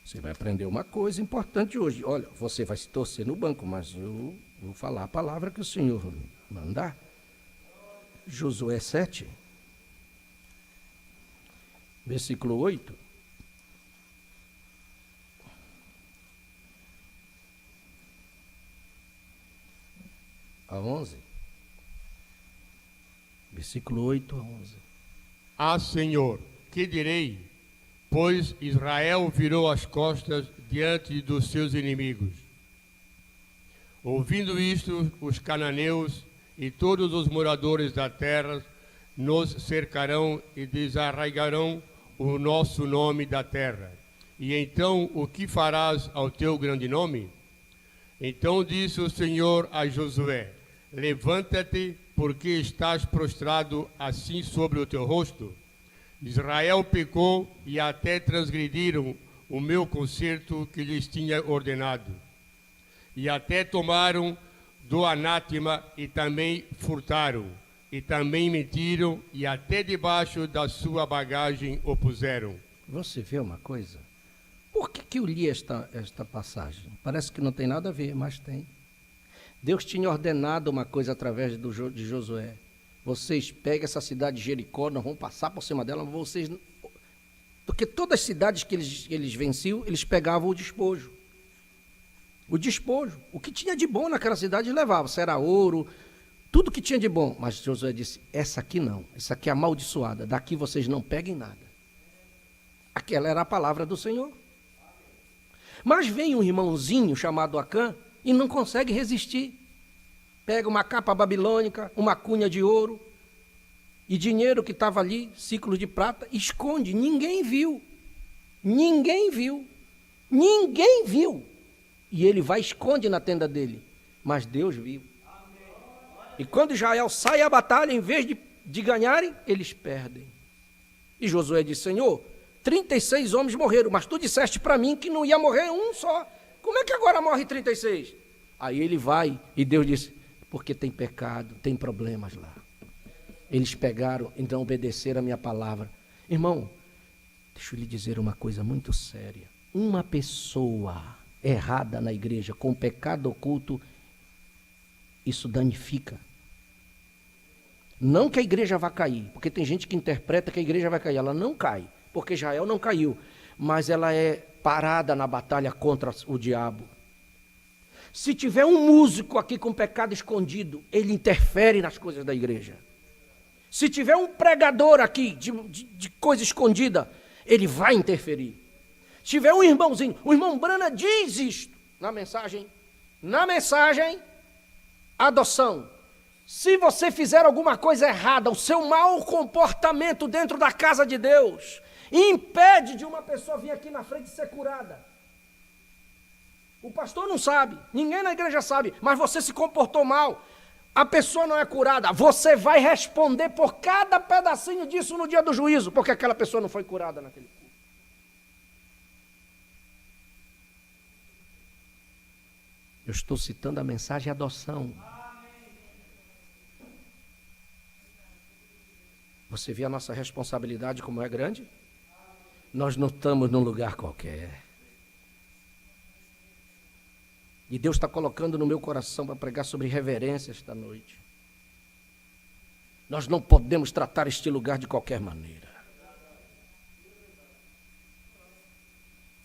Você vai aprender uma coisa importante hoje. Olha, você vai se torcer no banco, mas eu vou falar a palavra que o Senhor mandar. Josué 7, versículo 8. a 11. Versículo 8 a 11. Ah, Senhor, que direi? Pois Israel virou as costas diante dos seus inimigos. Ouvindo isto, os cananeus e todos os moradores da terra nos cercarão e desarraigarão o nosso nome da terra. E então, o que farás ao teu grande nome? Então disse o Senhor a Josué: levanta-te, porque estás prostrado assim sobre o teu rosto? Israel pecou e até transgrediram o meu concerto que lhes tinha ordenado. E até tomaram do anátema e também furtaram, e também mentiram, e até debaixo da sua bagagem o puseram. Você vê uma coisa? Por que eu li esta passagem? Parece que não tem nada a ver, mas tem. Deus tinha ordenado uma coisa através de Josué. Vocês pegam essa cidade de Jericó, não vão passar por cima dela, mas vocês... Porque todas as cidades que eles venciam, eles pegavam o despojo. O despojo. O que tinha de bom naquela cidade eles levavam. Se era ouro, tudo que tinha de bom. Mas Josué disse, essa aqui não. Essa aqui é amaldiçoada. Daqui vocês não peguem nada. Aquela era a palavra do Senhor. Mas vem um irmãozinho chamado Acã e não consegue resistir. Pega uma capa babilônica, uma cunha de ouro e dinheiro que estava ali, ciclos de prata, esconde. Ninguém viu. Ninguém viu. Ninguém viu. E ele vai e esconde na tenda dele. Mas Deus viu. E quando Israel sai à batalha, em vez de ganharem, eles perdem. E Josué disse, Senhor, 36 homens morreram, mas tu disseste para mim que não ia morrer um só. Como é que agora morre 36? Aí ele vai e Deus disse, porque tem pecado, tem problemas lá. Eles pegaram e não obedeceram a minha palavra. Irmão, deixa eu lhe dizer uma coisa muito séria. Uma pessoa errada na igreja, com pecado oculto, isso danifica. Não que a igreja vá cair, porque tem gente que interpreta que a igreja vai cair. Ela não cai, porque Israel não caiu, mas ela é parada na batalha contra o diabo. Se tiver um músico aqui com pecado escondido, ele interfere nas coisas da igreja. Se tiver um pregador aqui de coisa escondida, ele vai interferir. Se tiver um irmãozinho, o irmão Brana diz isto na mensagem, adoção. Se você fizer alguma coisa errada, o seu mau comportamento dentro da casa de Deus impede de uma pessoa vir aqui na frente e ser curada. O pastor não sabe, ninguém na igreja sabe, mas você se comportou mal. A pessoa não é curada, você vai responder por cada pedacinho disso no dia do juízo, porque aquela pessoa não foi curada naquele culto. Eu estou citando a mensagem adoção. Você vê a nossa responsabilidade como é grande? Nós não estamos num lugar qualquer. E Deus está colocando no meu coração para pregar sobre reverência esta noite. Nós não podemos tratar este lugar de qualquer maneira.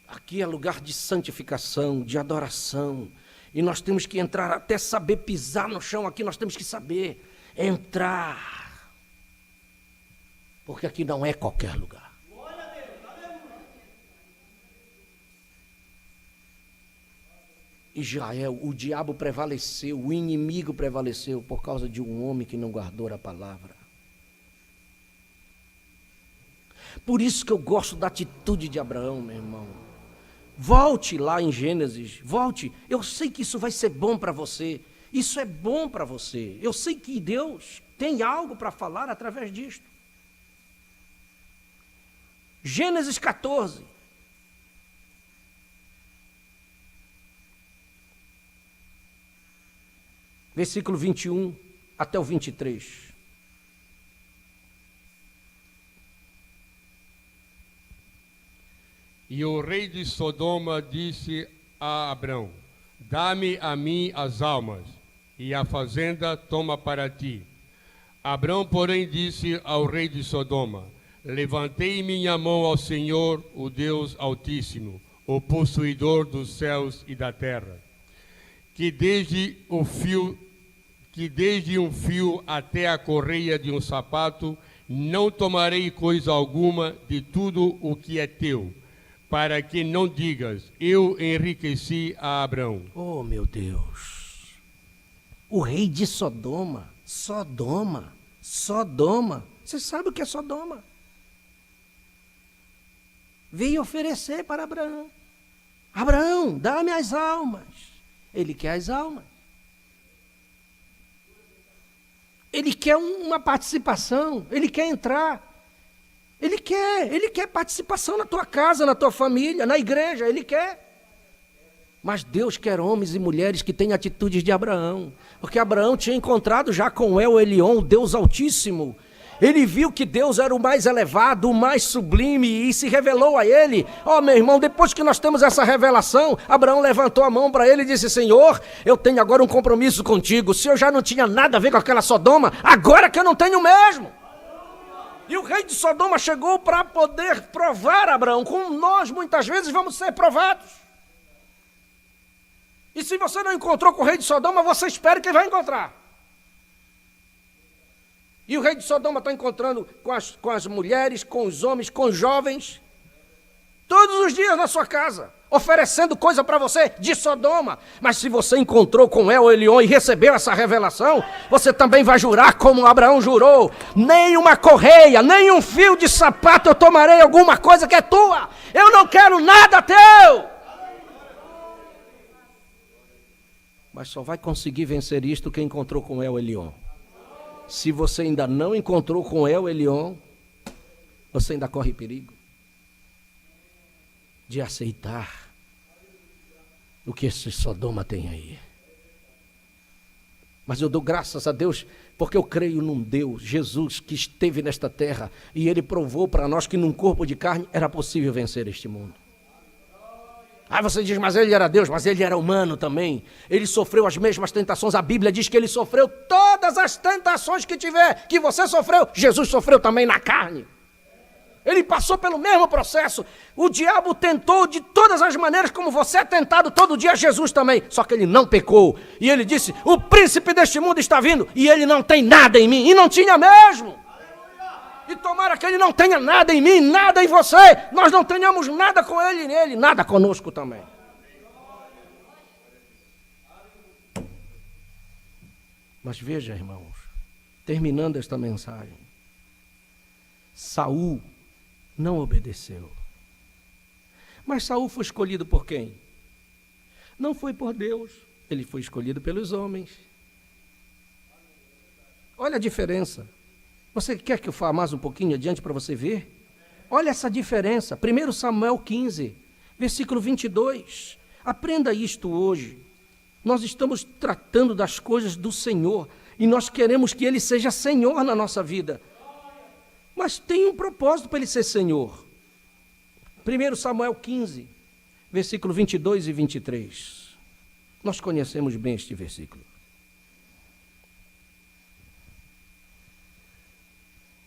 Aqui é lugar de santificação, de adoração. E nós temos que entrar, até saber pisar no chão aqui, nós temos que saber entrar. Porque aqui não é qualquer lugar. Israel, o diabo prevaleceu, o inimigo prevaleceu por causa de um homem que não guardou a palavra. Por isso que eu gosto da atitude de Abraão, meu irmão. Volte lá em Gênesis, volte. Eu sei que isso vai ser bom para você. Isso é bom para você. Eu sei que Deus tem algo para falar através disto. Gênesis 14. Versículo 21 até o 23. E o rei de Sodoma disse a Abrão, dá-me a mim as almas, e a fazenda toma para ti. Abrão, porém, disse ao rei de Sodoma, levantei minha mão ao Senhor, o Deus Altíssimo, o possuidor dos céus e da terra, que desde o fio que desde um fio até a correia de um sapato, não tomarei coisa alguma de tudo o que é teu, para que não digas, eu enriqueci a Abrão. Oh, meu Deus! O rei de Sodoma, Sodoma. Você sabe o que é Sodoma? Veio oferecer para Abraão. Abraão, dá-me as almas. Ele quer as almas. Ele quer uma participação, ele quer entrar. Ele quer participação na tua casa, na tua família, na igreja, ele quer. Mas Deus quer homens e mulheres que têm atitudes de Abraão. Porque Abraão tinha encontrado já com El Elyon, o Deus Altíssimo. Ele viu que Deus era o mais elevado, o mais sublime, e se revelou a ele. Ó, meu irmão, depois que nós temos essa revelação, Abraão levantou a mão para ele e disse, Senhor, eu tenho agora um compromisso contigo. Se eu já não tinha nada a ver com aquela Sodoma, agora que eu não tenho mesmo. E o rei de Sodoma chegou para poder provar Abraão, como nós muitas vezes vamos ser provados. E se você não encontrou com o rei de Sodoma, você espera que ele vai encontrar. E o rei de Sodoma está encontrando com as mulheres, com os homens, com os jovens, todos os dias na sua casa, oferecendo coisa para você de Sodoma. Mas se você encontrou com El Elyon e recebeu essa revelação, você também vai jurar como Abraão jurou, nem uma correia, nem um fio de sapato eu tomarei alguma coisa que é tua, eu não quero nada teu. Mas só vai conseguir vencer isto quem encontrou com El Elyon. Se você ainda não encontrou com El Elyon, você ainda corre perigo de aceitar o que esse Sodoma tem aí. Mas eu dou graças a Deus, porque eu creio num Deus, Jesus, que esteve nesta terra, e Ele provou para nós que num corpo de carne era possível vencer este mundo. Aí você diz, mas ele era Deus, mas ele era humano também. Ele sofreu as mesmas tentações. A Bíblia diz que ele sofreu todas as tentações que tiver, que você sofreu. Jesus sofreu também na carne. Ele passou pelo mesmo processo. O diabo tentou de todas as maneiras como você é tentado todo dia, Jesus também. Só que ele não pecou. E ele disse, o príncipe deste mundo está vindo e ele não tem nada em mim. E não tinha mesmo. E tomara que ele não tenha nada em mim, nada em você. Nós não tenhamos nada com ele e nele, nada conosco também. Mas veja, irmãos, terminando esta mensagem, Saul não obedeceu. Mas Saul foi escolhido por quem? Não foi por Deus, ele foi escolhido pelos homens. Olha a diferença. Você quer que eu fale mais um pouquinho adiante para você ver? Olha essa diferença. 1 Samuel 15, versículo 22. Aprenda isto hoje. Nós estamos tratando das coisas do Senhor e nós queremos que Ele seja Senhor na nossa vida. Mas tem um propósito para Ele ser Senhor. 1 Samuel 15, versículo 22 e 23. Nós conhecemos bem este versículo.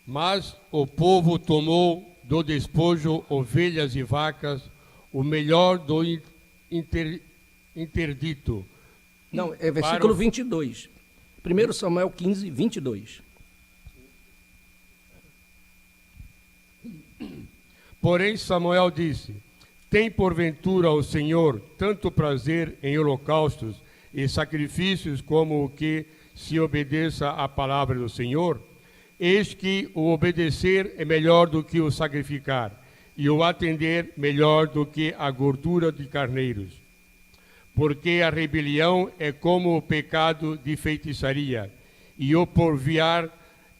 Mas o povo tomou do despojo ovelhas e vacas, o melhor do interdito. Não, é versículo 22. 1 Samuel 15, 22. Porém Samuel disse, tem porventura o Senhor tanto prazer em holocaustos e sacrifícios como o que se obedeça à palavra do Senhor? Eis que o obedecer é melhor do que o sacrificar, e o atender melhor do que a gordura de carneiros. Porque a rebelião é como o pecado de feitiçaria, e o porfiar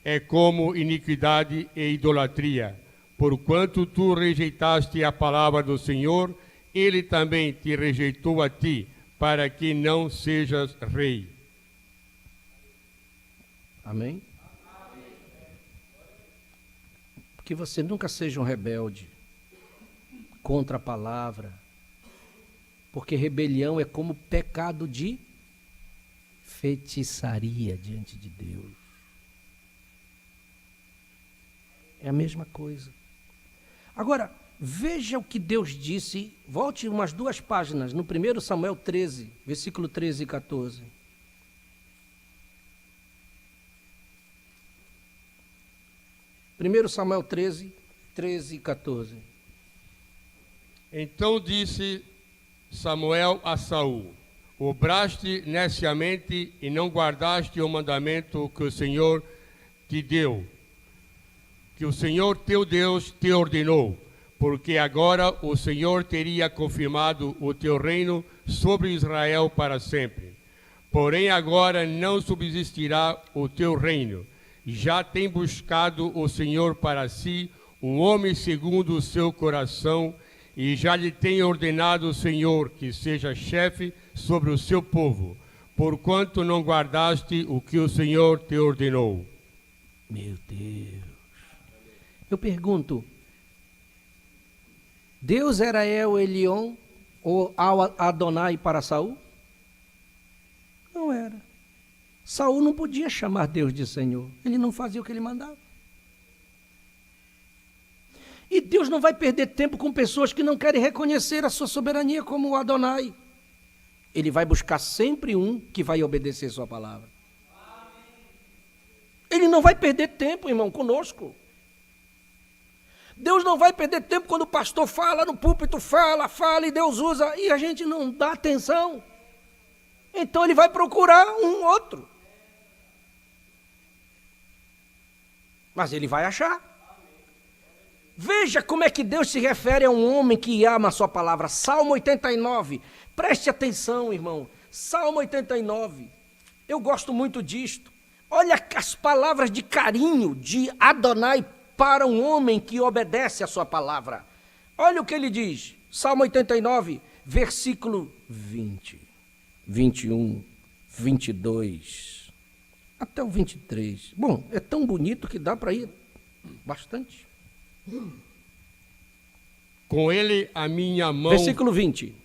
é como iniquidade e idolatria. Porquanto tu rejeitaste a palavra do Senhor, Ele também te rejeitou a ti, para que não sejas rei. Amém? Que você nunca seja um rebelde contra a palavra, porque rebelião é como pecado de feitiçaria diante de Deus. É a mesma coisa. Agora, veja o que Deus disse, volte umas 2 páginas, no 1 Samuel 13, versículo 13 e 14. 1 Samuel 13, 13 e 14. Então disse Samuel a Saul: obraste neciamente e não guardaste o mandamento que o Senhor te deu, que o Senhor teu Deus te ordenou, porque agora o Senhor teria confirmado o teu reino sobre Israel para sempre. Porém agora não subsistirá o teu reino. Já tem buscado o Senhor para si um homem segundo o seu coração, e já lhe tem ordenado o Senhor que seja chefe sobre o seu povo, porquanto não guardaste o que o Senhor te ordenou. Meu Deus. Eu pergunto, Deus era El Elyon ou Adonai para Saul? Não era. Saul não podia chamar Deus de Senhor. Ele não fazia o que ele mandava. E Deus não vai perder tempo com pessoas que não querem reconhecer a sua soberania como o Adonai. Ele vai buscar sempre um que vai obedecer sua palavra. Ele não vai perder tempo, irmão, conosco. Deus não vai perder tempo quando o pastor fala no púlpito, fala, e Deus usa, e a gente não dá atenção. Então ele vai procurar um outro. Mas ele vai achar. Veja como é que Deus se refere a um homem que ama a sua palavra. Salmo 89. Preste atenção, irmão. Salmo 89. Eu gosto muito disto. Olha as palavras de carinho de Adonai para um homem que obedece a sua palavra. Olha o que ele diz. Salmo 89, versículo 20, 21, 22, até o 23. Bom, é tão bonito que dá para ir bastante. Com ele a minha mão... Versículo 20.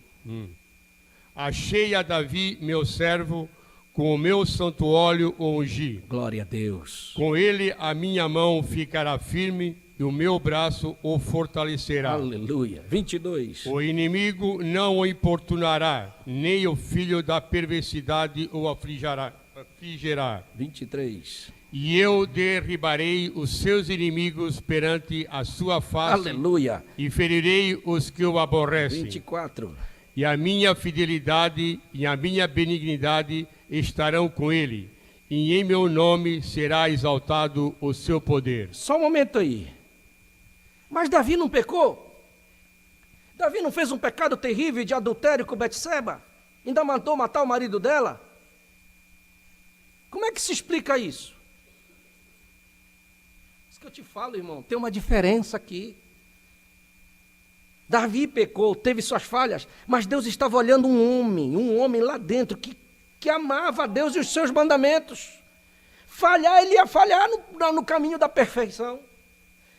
Achei a Davi, meu servo, com o meu santo óleo o ungi. Glória a Deus. Com ele a minha mão ficará firme e o meu braço o fortalecerá. Aleluia. 22. O inimigo não o importunará, nem o filho da perversidade o afligirá. 23. E eu derribarei os seus inimigos perante a sua face. Aleluia. E ferirei os que o aborrecem. 24. E a minha fidelidade e a minha benignidade estarão com ele, e em meu nome será exaltado o seu poder. Só um momento aí. Mas Davi não pecou? Davi não fez um pecado terrível de adultério com Betseba? Ainda mandou matar o marido dela? Como é que se explica isso? Isso que eu te falo, irmão, tem uma diferença aqui. Davi pecou, teve suas falhas, mas Deus estava olhando um homem lá dentro que amava a Deus e os seus mandamentos. Falhar, ele ia falhar no caminho da perfeição.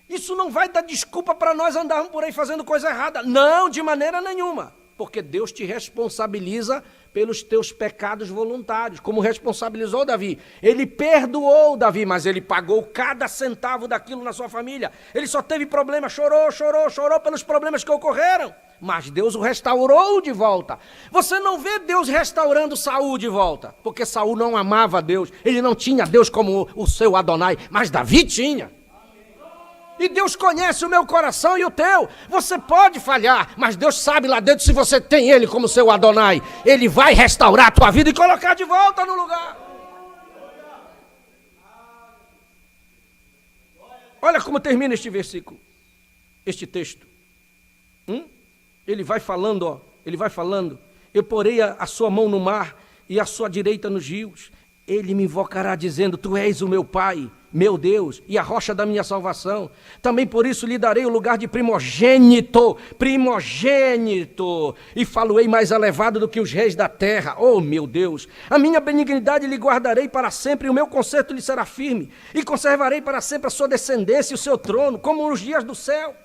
Isso não vai dar desculpa para nós andarmos por aí fazendo coisa errada. Não, de maneira nenhuma. Porque Deus te responsabiliza pelos teus pecados voluntários, como responsabilizou Davi. Ele perdoou Davi, mas ele pagou cada centavo daquilo na sua família. Ele só teve problema, chorou pelos problemas que ocorreram. Mas Deus o restaurou de volta. Você não vê Deus restaurando Saul de volta, porque Saul não amava Deus. Ele não tinha Deus como o seu Adonai, mas Davi tinha. E Deus conhece o meu coração e o teu. Você pode falhar, mas Deus sabe lá dentro se você tem Ele como seu Adonai. Ele vai restaurar a tua vida e colocar de volta no lugar. Olha como termina este versículo, este texto. Ele vai falando, ó. Ele vai falando. Eu porei a sua mão no mar e a sua direita nos rios. Ele me invocará dizendo, tu és o meu Pai, meu Deus, e a rocha da minha salvação. Também por isso lhe darei o lugar de primogênito, e falo-ei mais elevado do que os reis da terra. Oh, meu Deus, a minha benignidade lhe guardarei para sempre, e o meu conserto lhe será firme, e conservarei para sempre a sua descendência e o seu trono, como nos dias do céu.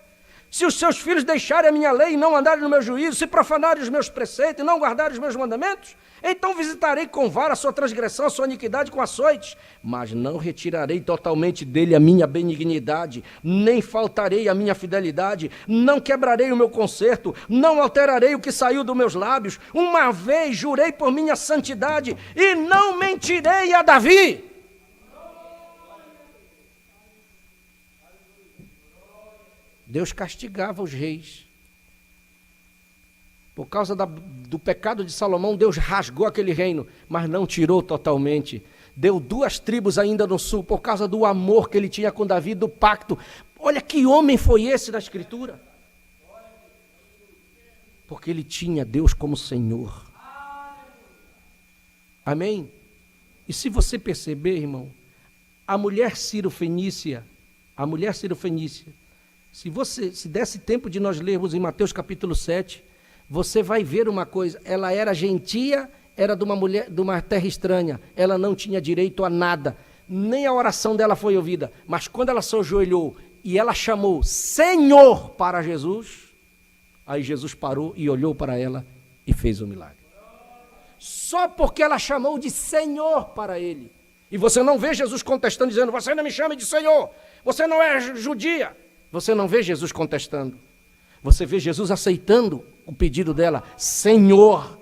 Se os seus filhos deixarem a minha lei e não andarem no meu juízo, se profanarem os meus preceitos e não guardarem os meus mandamentos, então visitarei com vara a sua transgressão, a sua iniquidade com açoites, mas não retirarei totalmente dele a minha benignidade, nem faltarei a minha fidelidade, não quebrarei o meu conserto, não alterarei o que saiu dos meus lábios. Uma vez jurei por minha santidade e não mentirei a Davi. Deus castigava os reis. Por causa do pecado de Salomão, Deus rasgou aquele reino, mas não tirou totalmente. Deu 2 tribos ainda no sul, por causa do amor que ele tinha com Davi, do pacto. Olha que homem foi esse na Escritura. Porque ele tinha Deus como Senhor. Amém? E se você perceber, irmão, a mulher Ciro-fenícia, se desse tempo de nós lermos em Mateus capítulo 7, você vai ver uma coisa, ela era gentia, era de uma terra estranha, ela não tinha direito a nada, nem a oração dela foi ouvida, mas quando ela se ajoelhou e ela chamou Senhor para Jesus, aí Jesus parou e olhou para ela e fez o milagre. Só porque ela chamou de Senhor para ele. E você não vê Jesus contestando, dizendo, você não me chame de Senhor, você não é judia. Você não vê Jesus contestando. Você vê Jesus aceitando o pedido dela, Senhor.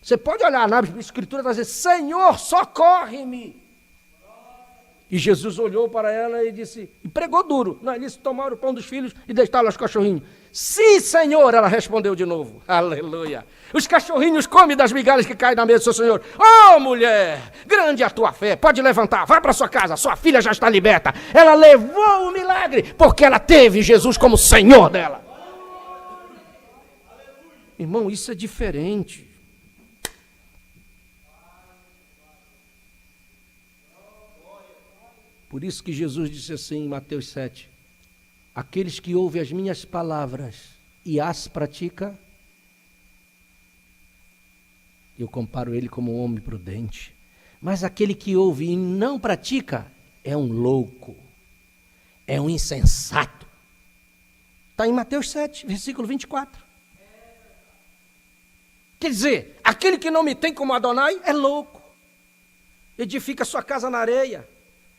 Você pode olhar na Escritura e dizer, Senhor, socorre-me. E Jesus olhou para ela e disse, e pregou duro. Não, ele disse, tomaram o pão dos filhos e deitaram aos cachorrinhos. Sim, Senhor, ela respondeu de novo. Aleluia. Os cachorrinhos comem das migalhas que caem na mesa do seu Senhor. Oh, mulher, grande é a tua fé. Pode levantar, vai para sua casa, sua filha já está liberta. Ela levou o milagre, porque ela teve Jesus como Senhor dela. Irmão, isso é diferente. Por isso que Jesus disse assim em Mateus 7, aqueles que ouvem as minhas palavras e as praticam, eu comparo ele como um homem prudente. Mas aquele que ouve e não pratica é um louco, é um insensato. Está em Mateus 7, versículo 24. Quer dizer, aquele que não me tem como Adonai é louco. Edifica sua casa na areia.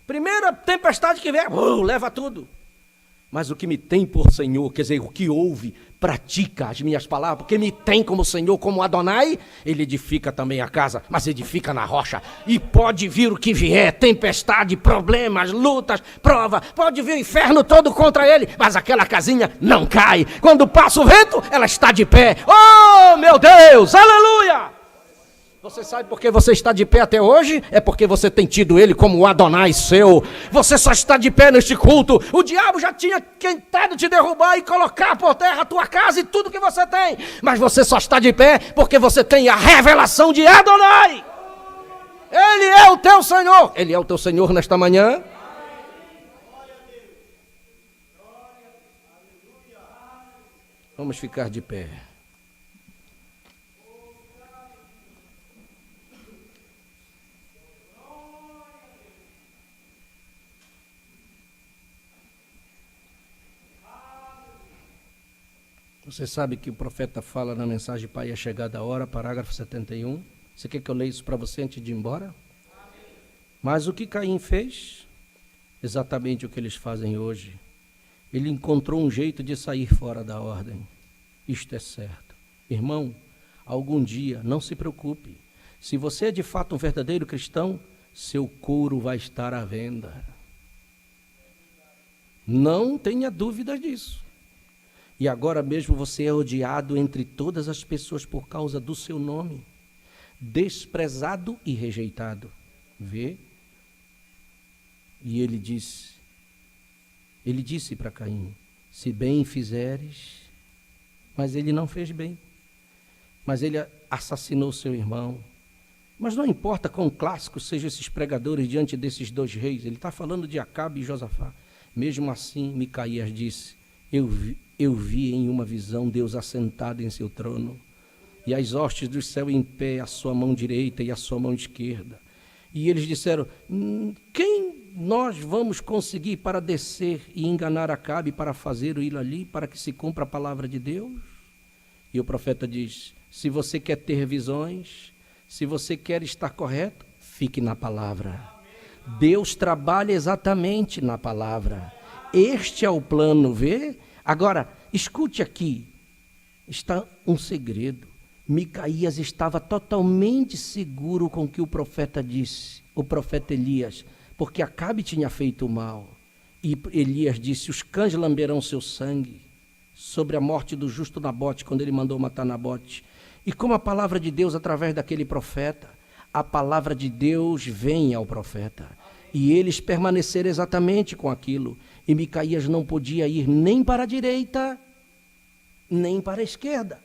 Primeira tempestade que vier, leva tudo. Mas o que me tem por Senhor, quer dizer, o que ouve, pratica as minhas palavras, porque me tem como Senhor, como Adonai, ele edifica também a casa, mas edifica na rocha. E pode vir o que vier, tempestade, problemas, lutas, prova, pode vir o inferno todo contra ele, mas aquela casinha não cai. Quando passa o vento, ela está de pé. Oh, meu Deus, aleluia! Você sabe por que você está de pé até hoje? É porque você tem tido ele como o Adonai seu. Você só está de pé neste culto. O diabo já tinha tentado te derrubar e colocar por terra a tua casa e tudo que você tem. Mas você só está de pé porque você tem a revelação de Adonai. Ele é o teu Senhor. Ele é o teu Senhor nesta manhã. Vamos ficar de pé. Você sabe que o profeta fala na mensagem Pai, é chegada a hora, parágrafo 71. Você quer que eu leia isso para você antes de ir embora? Mas o que Caim fez? Exatamente o que eles fazem hoje. Ele encontrou um jeito de sair fora da ordem. Isto é certo. Irmão, algum dia, não se preocupe. Se você é de fato um verdadeiro cristão, seu couro vai estar à venda. Não tenha dúvida disso. E agora mesmo você é odiado entre todas as pessoas por causa do seu nome. Desprezado e rejeitado. Vê? E ele disse para Caim, se bem fizeres, mas ele não fez bem. Mas ele assassinou seu irmão. Mas não importa quão clássicos sejam esses pregadores diante desses dois reis. Ele está falando de Acabe e Josafá. Mesmo assim, Micaías disse, eu vi em uma visão Deus assentado em seu trono, e as hostes do céu em pé, a sua mão direita e a sua mão esquerda. E eles disseram, quem nós vamos conseguir para descer e enganar Acabe, para fazer ir ali, para que se cumpra a palavra de Deus? E o profeta diz, se você quer ter visões, se você quer estar correto, fique na palavra. Deus trabalha exatamente na palavra. Este é o plano, vê? Agora, escute aqui, está um segredo. Micaías estava totalmente seguro com o que o profeta disse, o profeta Elias, porque Acabe tinha feito mal. E Elias disse: os cães lamberão seu sangue, sobre a morte do justo Nabote, quando ele mandou matar Nabote. E como a palavra de Deus, através daquele profeta, a palavra de Deus vem ao profeta, e eles permaneceram exatamente com aquilo, e Micaías não podia ir nem para a direita, nem para a esquerda,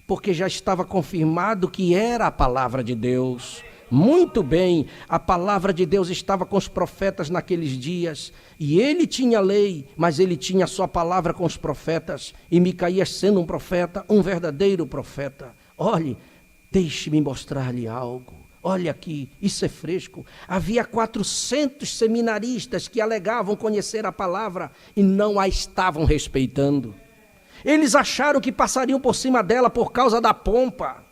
porque já estava confirmado que era a palavra de Deus. Muito bem, a palavra de Deus estava com os profetas naqueles dias, e ele tinha lei, mas ele tinha a sua palavra com os profetas, e Micaías, sendo um profeta, um verdadeiro profeta. Olhe, deixe-me mostrar-lhe algo. Olha aqui, isso é fresco. Havia 400 seminaristas que alegavam conhecer a palavra e não a estavam respeitando. Eles acharam que passariam por cima dela por causa da pompa.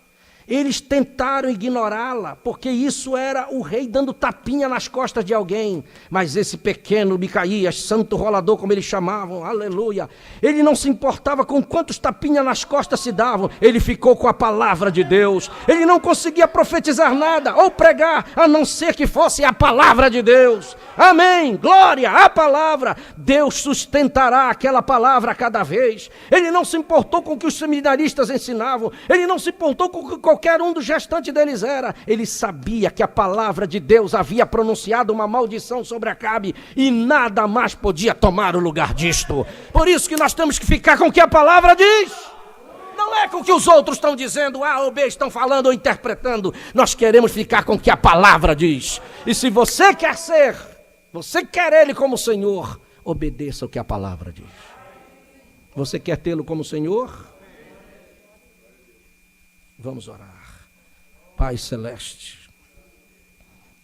Eles tentaram ignorá-la, porque isso era o rei dando tapinha nas costas de alguém. Mas esse pequeno Micaías, santo rolador, como eles chamavam, aleluia, ele não se importava com quantos tapinhas nas costas se davam. Ele ficou com a palavra de Deus. Ele não conseguia profetizar nada ou pregar, a não ser que fosse a palavra de Deus. Amém, glória à palavra. Deus sustentará aquela palavra a cada vez. Ele não se importou com o que os seminaristas ensinavam. Ele não se importou com o que qualquer um dos gestantes deles era. Ele sabia que a palavra de Deus havia pronunciado uma maldição sobre Acabe e nada mais podia tomar o lugar disto. Por isso que nós temos que ficar com o que a palavra diz. Não é com o que os outros estão dizendo, A ou B estão falando ou interpretando. Nós queremos ficar com o que a palavra diz. E se você quer ser, você quer Ele como Senhor, obedeça o que a palavra diz. Você quer tê-lo como Senhor? Vamos orar. Pai Celeste,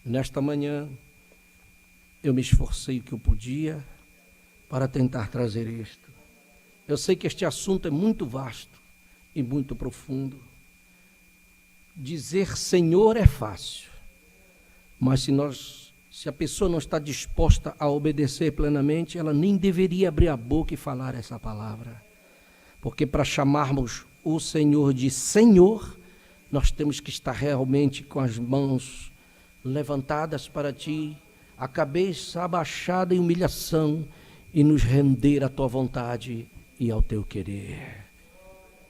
nesta manhã eu me esforcei o que eu podia para tentar trazer isto. Eu sei que este assunto é muito vasto e muito profundo. Dizer Senhor é fácil, mas se a pessoa não está disposta a obedecer plenamente, ela nem deveria abrir a boca e falar essa palavra. Porque para chamarmos o Senhor de Senhor, nós temos que estar realmente com as mãos levantadas para Ti, a cabeça abaixada em humilhação e nos render à Tua vontade e ao Teu querer.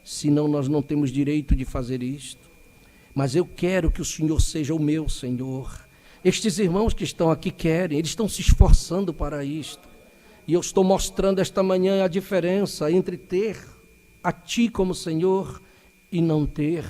Senão nós não temos direito de fazer isto. Mas eu quero que o Senhor seja o meu Senhor. Estes irmãos que estão aqui querem, eles estão se esforçando para isto. E eu estou mostrando esta manhã a diferença entre ter a Ti como Senhor e não ter.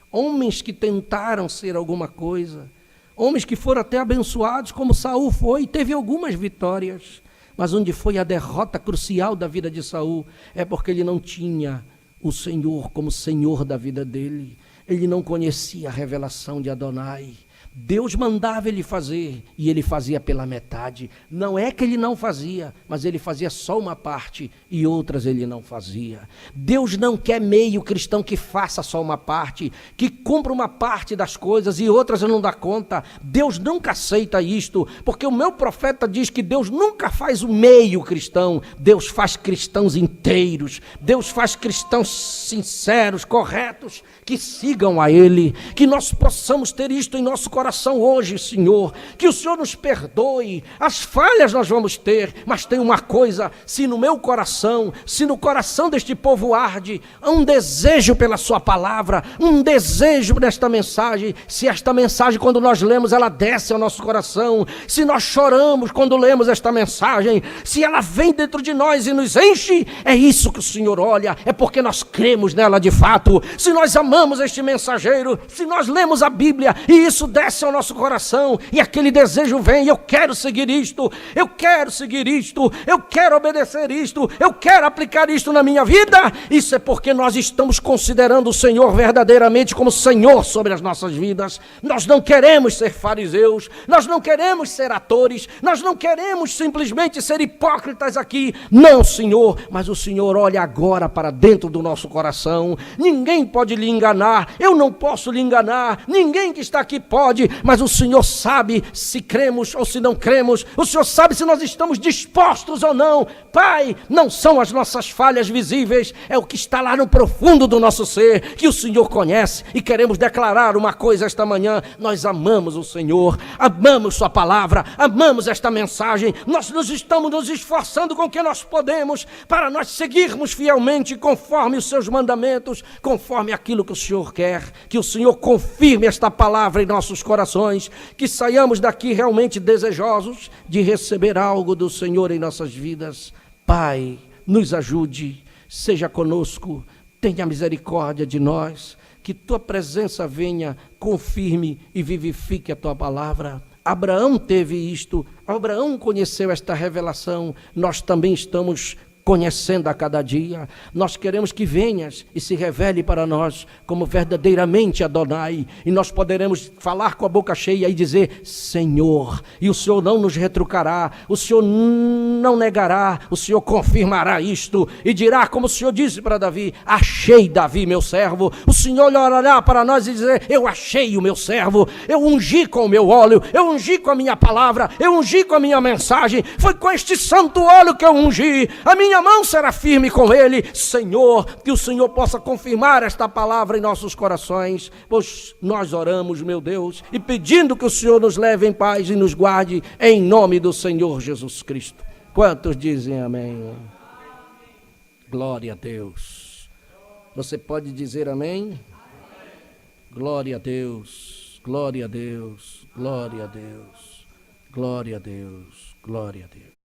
Homens que tentaram ser alguma coisa, homens que foram até abençoados, como Saul foi, e teve algumas vitórias, mas onde foi a derrota crucial da vida de Saul, é porque ele não tinha o Senhor como Senhor da vida dele, ele não conhecia a revelação de Adonai. Deus mandava ele fazer, e ele fazia pela metade. Não é que ele não fazia, mas ele fazia só uma parte, e outras ele não fazia. Deus não quer meio cristão que faça só uma parte, que cumpra uma parte das coisas e outras não dá conta. Deus nunca aceita isto, porque o meu profeta diz que Deus nunca faz o meio cristão. Deus faz cristãos inteiros, Deus faz cristãos sinceros, corretos, que sigam a Ele, que nós possamos ter isto em nosso coração hoje, Senhor, que o Senhor nos perdoe. As falhas nós vamos ter, mas tem uma coisa: se no meu coração, se no coração deste povo arde um desejo pela sua palavra, um desejo nesta mensagem, se esta mensagem, quando nós lemos, ela desce ao nosso coração, se nós choramos quando lemos esta mensagem, se ela vem dentro de nós e nos enche, é isso que o Senhor olha, é porque nós cremos nela de fato. Se nós amamos este mensageiro, se nós lemos a Bíblia e isso desce ao nosso coração e aquele desejo vem: eu quero seguir isto, eu quero seguir isto, eu quero obedecer isto, eu quero aplicar isto na minha vida. Isso é porque nós estamos considerando o Senhor verdadeiramente como Senhor sobre as nossas vidas. Nós não queremos ser fariseus, nós não queremos ser atores, nós não queremos simplesmente ser hipócritas aqui. Não, Senhor, mas o Senhor olha agora para dentro do nosso coração. Ninguém pode lhe enganar, eu não posso lhe enganar, ninguém que está aqui pode. pode, mas o Senhor sabe se cremos ou se não cremos. O Senhor sabe se nós estamos dispostos ou não. Pai, não são as nossas falhas visíveis, é o que está lá no profundo do nosso ser, que o Senhor conhece. E queremos declarar uma coisa esta manhã: nós amamos o Senhor, amamos sua palavra, amamos esta mensagem. Nós estamos nos esforçando com o que nós podemos para nós seguirmos fielmente conforme os seus mandamentos, conforme aquilo que o Senhor quer. Que o Senhor confirme esta palavra em nossos corações, que saiamos daqui realmente desejosos de receber algo do Senhor em nossas vidas. Pai, nos ajude, seja conosco, tenha misericórdia de nós, que tua presença venha, confirme e vivifique a tua palavra. Abraão teve isto, Abraão conheceu esta revelação, nós também estamos conhecendo a cada dia. Nós queremos que venhas e se revele para nós como verdadeiramente Adonai, e nós poderemos falar com a boca cheia e dizer Senhor, e o Senhor não nos retrucará, o Senhor não negará, o Senhor confirmará isto e dirá, como o Senhor disse para Davi: achei Davi meu servo. O Senhor olhará para nós e dizer: eu achei o meu servo, eu ungi com o meu óleo, eu ungi com a minha palavra, eu ungi com a minha mensagem, foi com este santo óleo que eu ungi, a minha mão será firme com ele. Senhor, que o Senhor possa confirmar esta palavra em nossos corações, pois nós oramos, meu Deus, e pedindo que o Senhor nos leve em paz e nos guarde, em nome do Senhor Jesus Cristo. Quantos dizem amém? Glória a Deus. Você pode dizer amém? Glória a Deus, glória a Deus, glória a Deus, glória a Deus, glória a Deus.